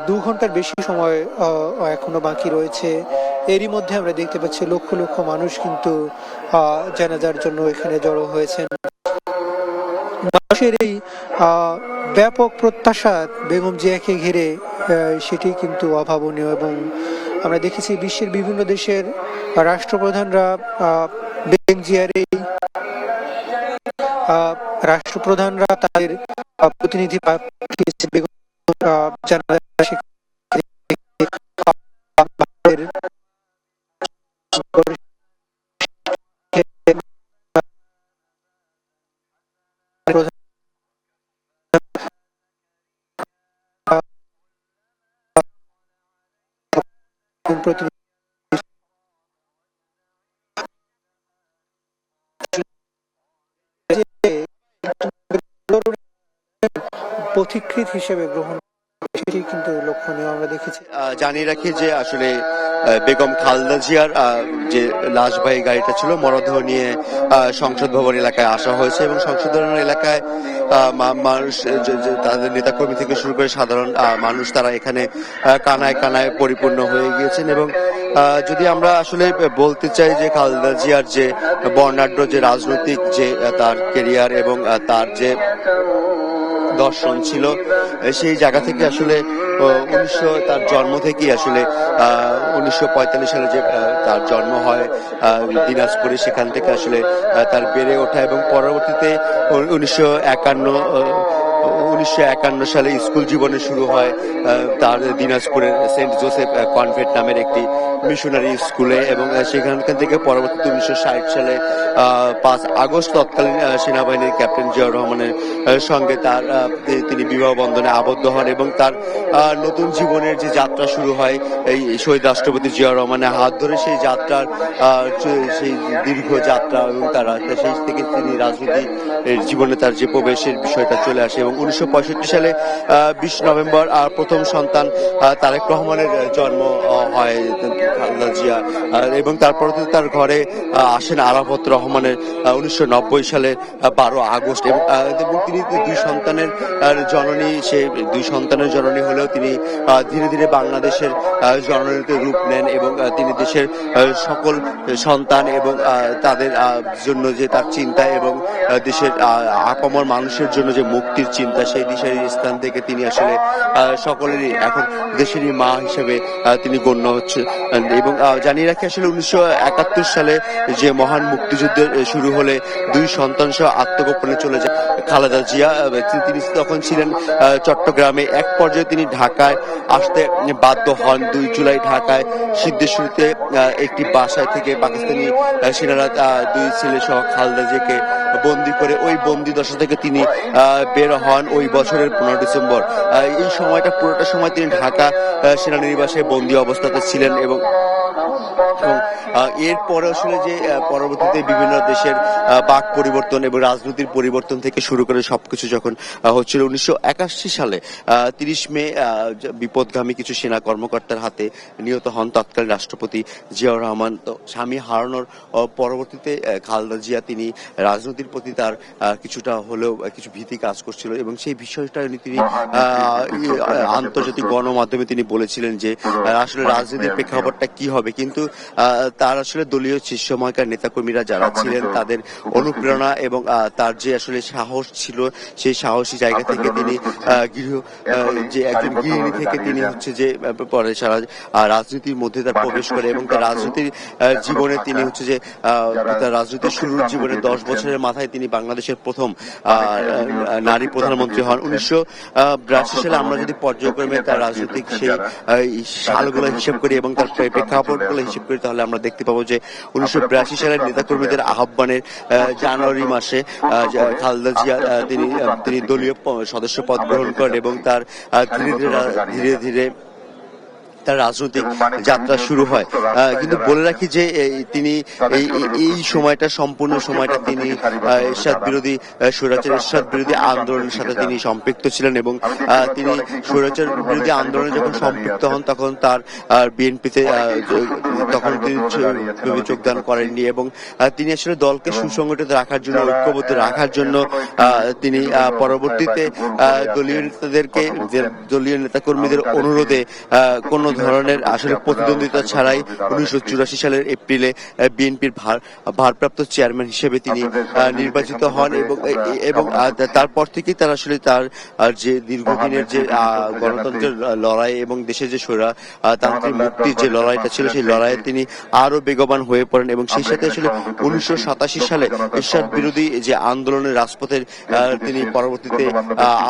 2 ঘন্টার বেশি সময় এখনো বাকি রয়েছে। এরই মধ্যে আমরা দেখতে পাচ্ছি লক্ষ লক্ষ মানুষ কিন্তু জানাজার জন্য এখানে জড়ো হয়েছেন। মানুষের এই ব্যাপক প্রত্যাশা বেগম জিয়াকে ঘিরে, সেটি কিন্তু অভাবনীয় এবং আমরা দেখেছি বিশ্বের বিভিন্ন দেশের রাষ্ট্রপ্রধানরা বেগম জিয়ার এই তাদের প্রতিনিধি পাঠিয়েছে বেগম পথিকৃৎ হিসেবে গ্রহণ, সেটি কিন্তু লক্ষণীয় আমরা দেখেছি। জানিয়ে রাখি যে আসলে বেগম খালেদা জিয়ার যে লাশবাহী গাড়িটা ছিল, মরদেহ নিয়ে সংসদ ভবন এলাকায় আসা হয়েছে এবং সংসদ ভবন এলাকায় মানুষ, তাদের নেতাকর্মী থেকে শুরু করে সাধারণ মানুষ, তারা এখানে কানায় কানায় পরিপূর্ণ হয়ে গিয়েছেন। এবং যদি আমরা আসলে বলতে চাই যে খালেদা জিয়ার যে বর্ণাঢ্য যে রাজনৈতিক যে তার কেরিয়ার এবং তার যে দর্শন ছিল, সেই জায়গা থেকে আসলে তার জন্ম থেকেই আসলে 1945 সালে যে তার জন্ম হয় দিনাজপুরে, সেখান থেকে আসলে তার বেড়ে ওঠা এবং পরবর্তীতে 1951 সালে স্কুল জীবনে শুরু হয় তার দিনাজপুরের সেন্ট জোসেফ কনভেন্ট নামের একটি মিশনারি স্কুলে এবং সেখান থেকে পরবর্তীতে 1960 সালে 5 আগস্ট তৎকালীন সেনাবাহিনীর ক্যাপ্টেন জিয়াউর রহমানের সঙ্গে তিনি বিবাহ বন্ধনে আবদ্ধ হন এবং তার নতুন জীবনের যে যাত্রা শুরু হয় এই শহীদ রাষ্ট্রপতি জিয়াউর রহমানের হাত ধরে। সেই যাত্রার সেই দীর্ঘ যাত্রা এবং সেই থেকে তিনি রাজনীতি জীবনে তার যে প্রবেশের বিষয়টা চলে আসে এবং 1965 সালে 20 নভেম্বর প্রথম সন্তান তারেক রহমানের জন্ম হয় খালেদা জিয়া এবং তারপর তার ঘরে আসেন আরাফাত রহমানের 1990 সালে 12 আগস্ট এবং তিনি 2 সন্তানের জননী। সে 2 সন্তানের জননী হলেও তিনি ধীরে ধীরে বাংলাদেশের জননীতে রূপ নেন এবং তিনি দেশের সকল সন্তান এবং তাদের জন্য যে তার চিন্তা এবং দেশের আপামর মানুষের জন্য যে মুক্তির চিন্তা, সেই দিশের স্থান থেকে তিনি আসলে সকলেরই এখন দেশেরই মা হিসেবে তিনি গণ্য হচ্ছে। এবং জানিয়ে রাখি আসলে 1971 সালে যে মহান মুক্তিযুদ্ধের শুরু হলে 2 সন্তান সহ আত্মগোপনে চলে যায় খালেদা জিয়া। তিনি তখন ছিলেন চট্টগ্রামে। এক পর্যায়ে তিনি ঢাকায় আসতে বাধ্য হন। 2 জুলাই ঢাকায় সিদ্ধেশ্বরীতে একটি বাসায় থেকে পাকিস্তানি সেনারা 2 ছেলে সহ খালেদা জিয়াকে বন্দি করে ওই বন্দি দশা থেকে তিনি বের হন ওই বছরের 15 ডিসেম্বর। এই সময়টা পুরোটা সময় তিনি ঢাকা সেনানিবাসে বন্দি অবস্থাতে ছিলেন এবং এরপরে আসলে যে পরবর্তীতে বিভিন্ন দেশের বাক পরিবর্তন এবং রাজনীতির পরিবর্তন থেকে শুরু শুরু করে সবকিছু যখন হচ্ছিল 1981 সালে 30 মে বিপদগামী কিছু সেনা কর্মকর্তার হাতে নিহত হন তৎকালীন রাষ্ট্রপতি জিয়াউর রহমান। তো স্বামী হারানোর পরবর্তীতে খালেদা জিয়া তিনি রাজনীতির প্রতি তার কিছুটা হলেও কিছু ভীতি কাজ করছিল এবং সেই বিষয়টা তিনি আন্তর্জাতিক গণমাধ্যমে তিনি বলেছিলেন যে আসলে রাজনীতির প্রেক্ষাপটটা কি হবে, কিন্তু তার আসলে দলীয় সময়কার নেতাকর্মীরা যারা ছিলেন তাদের অনুপ্রেরণা এবং তার যে আসলে সাহস ছিল সেই সাহসী জায়গা থেকে তিনি যে একজন গৃহিণী থেকে তিনি হচ্ছে যে পরে সারা রাজনীতির মধ্যে তার প্রবেশ করে এবং তার রাজনীতির জীবনে তিনি হচ্ছে যে তার রাজনীতির শুরুর জীবনে 10 বছরের মাথায় তিনি বাংলাদেশের প্রথম নারী প্রধানমন্ত্রী হন। 1982 সালে আমরা যদি পর্যায়ক্রমে তার রাজনৈতিক সেই সালগুলো হিসেব করি এবং তার প্রেক্ষাপটগুলো হিসেব করি তাহলে আমরা দেখতে পাবো যে 1982 সালের নেতাকর্মীদের আহ্বানের জানুয়ারি মাসে খালেদা জিয়া তিনি দলীয় সদস্য পদ গ্রহণ করেন এবং তার ধীরে ধীরে তার রাজনৈতিক যাত্রা শুরু হয়। কিন্তু বলে রাখি যে তিনি এই সময়টা সম্পূর্ণ সময়টা তিনি স্বৈরাচার এরশাদ বিরোধী আন্দোলনের সাথে তিনি সম্পৃক্ত ছিলেন এবং তিনি স্বৈরাচার বিরোধী আন্দোলনে যখন সম্পৃক্ত হন তখন তার বিএনপিতে তখন তিনি যোগদান করেননি এবং তিনি আসলে দলকে সুসংগঠিত রাখার জন্য ঐক্যবদ্ধ রাখার জন্য তিনি পরবর্তীতে দলীয় নেতাকর্মীদের অনুরোধে কোন ধরনের আসলে প্রতিদ্বন্দ্বিতা ছাড়াই 1984 সালের এপ্রিলে বিএনপির ভারপ্রাপ্ত চেয়ারম্যান হিসেবে তিনি নির্বাচিত হন এবং তারপর থেকেই তার আসলে তার যে দীর্ঘদিনের যে গণতন্ত্রের লড়াই এবং দেশের যে স্বৈরতান্ত্রিক মুক্তির যে লড়াইটা ছিল সেই লড়াইয়ে তিনি আরো বেগবান হয়ে পড়েন এবং সেই সাথে আসলে 1987 সালে এরশাদ বিরোধী যে আন্দোলনের রাজপথের তিনি পরবর্তীতে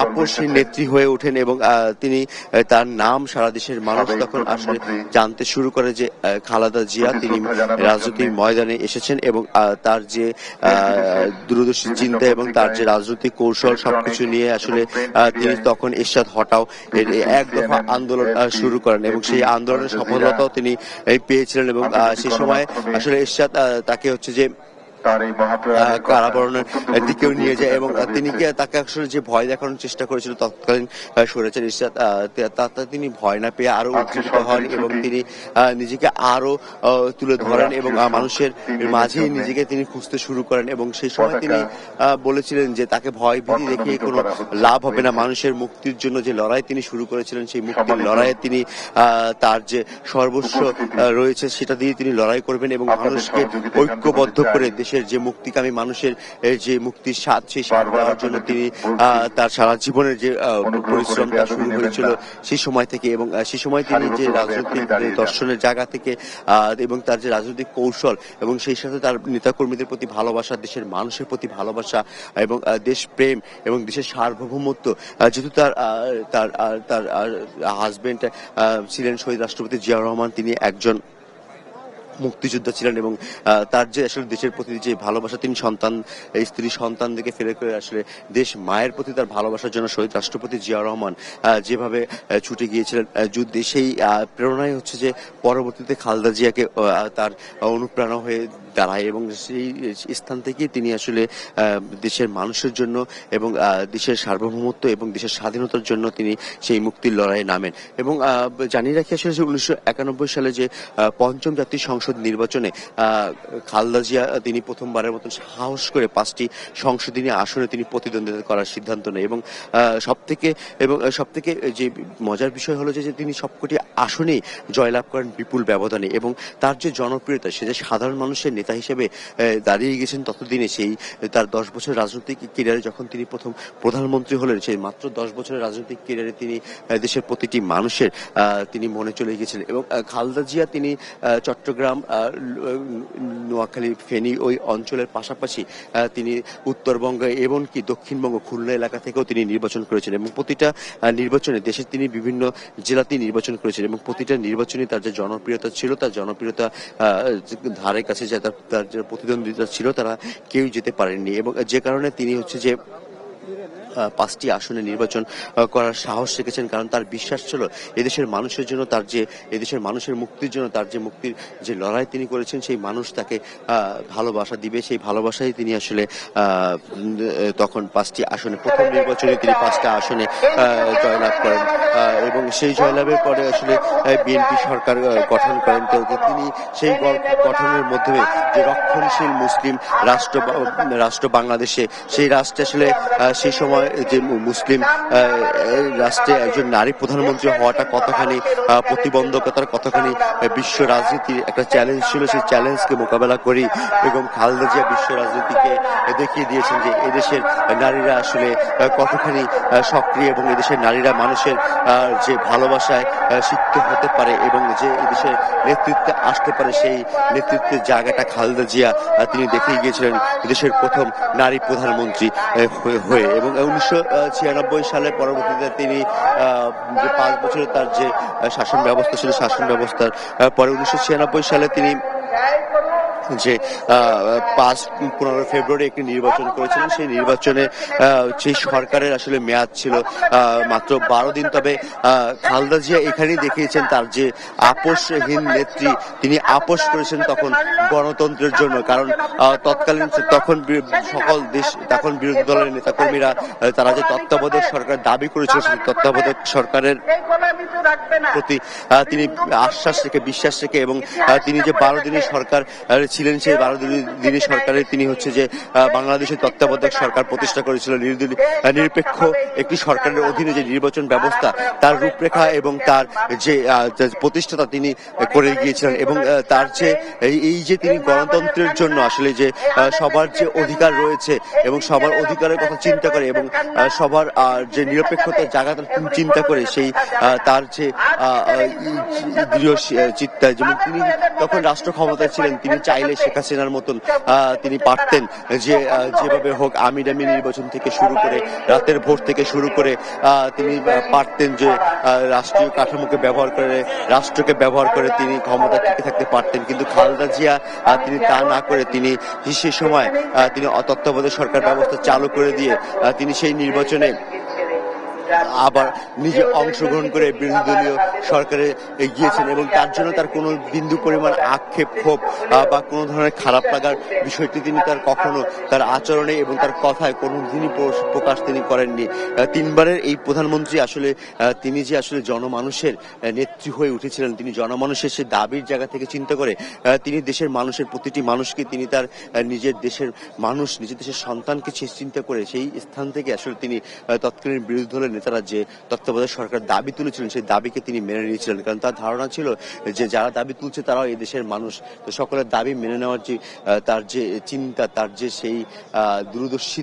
আপসহীন নেত্রী হয়ে ওঠেন এবং তিনি তার নাম সারা দেশের মানুষ তখন আসলে জানতে শুরু করে যে খালেদা জিয়া তিনি রাজনৈতিক ময়দানে এসেছেন এবং তার যে দূরদর্শী চিন্তা এবং তার যে রাজনৈতিক কৌশল সবকিছু নিয়ে আসলে তিনি তখন এরশাদ হটাও এক দফা আন্দোলন শুরু করেন এবং সেই আন্দোলনের সফলতাও তিনি পেয়েছিলেন এবং সেই সময় আসলে এরশাদ তাকে হচ্ছে যে কারাবরণের দিকেও নিয়ে যায় এবং তাকে আসলে যে ভয় দেখানোর চেষ্টা করেছিল তৎকালীন স্বৈরাচার এরশাদ তাতে তিনি ভয় না পেয়ে আরো উজ্জীবিত হন এবং তিনি নিজেকে আরো তুলে ধরেন এবং মানুষের মাঝে নিজেকে তিনি খুঁজতে শুরু করেন এবং সেই সময় তিনি বলেছিলেন যে তাকে ভয় ভীতি দেখিয়ে কোনো লাভ হবে না, মানুষের মুক্তির জন্য যে লড়াই তিনি শুরু করেছিলেন সেই মুক্তির লড়াইয়ে তিনি তার যে সর্বস্ব রয়েছে সেটা দিয়ে তিনি লড়াই করবেন এবং মানুষকে ঐক্যবদ্ধ করে দেশের যে মুক্তিকামী মানুষের যে মুক্তির স্বাদ সেই স্বাদ দেওয়ার জন্য তিনি তার সারা জীবনের যে পরিশ্রমটা শুরু হয়েছিল সেই সময় থেকে এবং সেই সময় তিনি যে রাজনৈতিক দর্শনের জায়গা থেকে এবং তার যে রাজনৈতিক কৌশল এবং সেই সাথে তার নেতাকর্মীদের প্রতি ভালোবাসা, দেশের মানুষের প্রতি ভালোবাসা এবং দেশ প্রেম এবং দেশের সার্বভৌমত্ব, যেহেতু তার হাজবেন্ড ছিলেন শহীদ রাষ্ট্রপতি জিয়াউর রহমান, তিনি একজন মুক্তিযোদ্ধা ছিলেন এবং তার যে আসলে দেশের প্রতি যে ভালোবাসা, তিনি স্ত্রী সন্তানদেরকে ফেলে করে আসলে দেশ মায়ের প্রতি তার ভালোবাসার জন্য শহীদ রাষ্ট্রপতি জিয়াউর রহমান যেভাবে ছুটে গিয়েছিলেন যুদ্ধে, সেই প্রেরণাই হচ্ছে যে পরবর্তীতে খালেদা জিয়াকে তার অনুপ্রেরণা হয়ে দাঁড়ায় এবং সেই স্থান থেকেই তিনি আসলে দেশের মানুষের জন্য এবং দেশের সার্বভৌমত্ব এবং দেশের স্বাধীনতার জন্য তিনি সেই মুক্তির লড়াইয়ে নামেন। এবং জানিয়ে রাখি আসলে যে 1991 সালে যে পঞ্চম জাতীয় সংসদ নির্বাচনে খালেদা জিয়া তিনি প্রথমবারের মতো সাহস করে 5টি সংসদীয় আসনে তিনি প্রতিদ্বন্দ্বিতা করার সিদ্ধান্ত নেয় এবং সবথেকে যে মজার বিষয় হলো যে তিনি সবকটি আসনেই জয়লাভ করেন বিপুল ব্যবধানে এবং তার যে জনপ্রিয়তা, সে যে সাধারণ মানুষের নেতা হিসেবে দাঁড়িয়ে গেছেন ততদিনে সেই তার 10 বছরের রাজনৈতিক ক্যারিয়ারে যখন তিনি প্রথম প্রধানমন্ত্রী হলেন সেই মাত্র 10 বছরের রাজনৈতিক ক্যারিয়ারে তিনি দেশের প্রতিটি মানুষের তিনি মনে চলে গেছিলেন এবং খালেদা জিয়া তিনি চট্টগ্রাম, নোয়াখালী, ফেনী ওই অঞ্চলের পাশাপাশি তিনি উত্তরবঙ্গ এমনকি দক্ষিণবঙ্গ খুলনা এলাকা থেকেও তিনি নির্বাচন করেছেন এবং প্রতিটা নির্বাচনে দেশের তিনি বিভিন্ন জেলাতেই নির্বাচন করেছেন এবং প্রতিটা নির্বাচনে তার যে জনপ্রিয়তা ছিল তার জনপ্রিয়তা ধারে কাছে তার যে প্রতিদ্বন্দ্বিতা ছিল তারা কেউ যেতে পারেননি এবং যে কারণে তিনি হচ্ছে যে 5টি আসনে নির্বাচন করার সাহস রেখেছেন, কারণ তার বিশ্বাস ছিল এদেশের মানুষের জন্য, তার যে এদেশের মানুষের মুক্তির জন্য তার যে মুক্তির যে লড়াই তিনি করেছেন, সেই মানুষ তাকে ভালোবাসা দিবে। সেই ভালোবাসায় তিনি আসলে তখন 5টি আসনে, প্রথম নির্বাচনে তিনি 5টা আসনে জয়লাভ করেন এবং সেই জয়লাভের পরে আসলে বিএনপি সরকার গঠন করেন। তো তিনি সেই গঠনের মাধ্যমে যে রক্ষণশীল মুসলিম রাষ্ট্র বাংলাদেশে, সেই রাষ্ট্রে আসলে সেই সময় যে মুসলিম রাষ্ট্রে একজন নারী প্রধানমন্ত্রী হওয়াটা কতখানি প্রতিবন্ধকতার, কতখানি বিশ্ব রাজনীতির একটা চ্যালেঞ্জ ছিল, সেই চ্যালেঞ্জকে মোকাবেলা করি এবং খালেদা জিয়া বিশ্ব রাজনীতিকে দেখিয়ে দিয়েছেন যে এদেশের নারীরা আসলে কতখানি সক্রিয় এবং এদেশের নারীরা মানুষের যে ভালোবাসায় শিক্ষিত হতে পারে এবং যে এদেশের নেতৃত্বে আসতে পারে, সেই নেতৃত্বের জায়গাটা খালেদা জিয়া তিনি দেখিয়ে গিয়েছিলেন দেশের প্রথম নারী প্রধানমন্ত্রী হয়ে। এবং 1996 সালে পরবর্তীতে তিনি যে 5 বছরের তার যে শাসন ব্যবস্থা ছিল, শাসন ব্যবস্থার পরে 1996 সালে তিনি যে 15 ফেব্রুয়ারি একটি নির্বাচন করেছিলেন। সেই নির্বাচনে সেই সরকারের আসলে মেয়াদ ছিল মাত্র 12 দিন। তবে খালেদা জিয়া এখানেই দেখিয়েছেন তার যে আপোষহীন নেত্রী, তিনি আপোষ করেছেন তখন গণতন্ত্রের জন্য, কারণ তৎকালীন তখন সকল দেশ, তখন বিরোধী দলের নেতাকর্মীরা তারা যে তত্ত্বাবধায়ক সরকার দাবি করেছিল, সেই তত্ত্বাবধায়ক সরকারের প্রতি তিনি আশ্বাস রেখে, বিশ্বাস রেখে এবং তিনি যে 12 দিনের সরকার ছিলেন, সেই 12 দিনের সরকারে তিনি হচ্ছে যে বাংলাদেশের তত্ত্বাবধায়ক সরকার প্রতিষ্ঠা করেছিল, নিরপেক্ষ একটি সরকারের অধীনে যে নির্বাচন ব্যবস্থা, তার রূপরেখা এবং তার যে প্রতিষ্ঠাতা তিনি করে গিয়েছিলেন। এবং তার যে এই যে তিনি গণতন্ত্রের জন্য আসলে যে সবার যে অধিকার রয়েছে এবং সবার অধিকারের কথা চিন্তা করে এবং সবার যে নিরপেক্ষতার জায়গাটা তিনি চিন্তা করে, সেই তার যে দৃঢ় চিন্তা, যেমন তিনি তখন রাষ্ট্র ক্ষমতায় ছিলেন, তিনি চাইলে শেখ হাসিনার মতন তিনি পারতেন যে যেভাবে হোক আমির নির্বাচন থেকে শুরু করে রাতের ভোট থেকে শুরু করে তিনি পারতেন যে রাষ্ট্রীয় কাঠামোকে ব্যবহার করে, রাষ্ট্রকে ব্যবহার করে তিনি ক্ষমতা টিকে থাকতে পারতেন। কিন্তু খালেদা জিয়া তিনি তা না করে তিনি সে সময় তিনি তত্ত্বাবধায়ক সরকার ব্যবস্থা চালু করে দিয়ে তিনি সেই নির্বাচনে আবার নিজে অংশগ্রহণ করে বিরোধী দলীয় সরকারে গিয়েছেন এবং তার জন্য তার কোনো বিন্দু পরিমাণ আক্ষেপ, ক্ষোভ বা কোনো ধরনের খারাপ লাগার বিষয়টি তিনি তার কখনো তার আচরণে এবং তার কথায় কোনো দিনই প্রকাশ তিনি করেননি। 3 বারের এই প্রধানমন্ত্রী আসলে তিনি যে আসলে জনমানুষের নেত্রী হয়ে উঠেছিলেন, তিনি জনমানুষের সে দাবির জায়গা থেকে চিন্তা করে তিনি দেশের মানুষের প্রতিটি মানুষকে তিনি তার নিজের দেশের মানুষ, নিজের দেশের সন্তানকে চিন্তা করে সেই স্থান থেকে আসলে তিনি তৎকালীন বিরোধী দলের নেতারা যে তত্ত্বাবধায়ক সরকার দাবি তুলেছিলেন, সেই দাবিকে তিনি মেনে নিয়েছিলেন, কারণ তার ধারণা ছিল যে যারা দাবি তুলছে তারাও এই দেশের মানুষ। তো সকলের দাবি মেনে নেওয়ার যে তার যে চিন্তা, তার যে সেই দূরদর্শী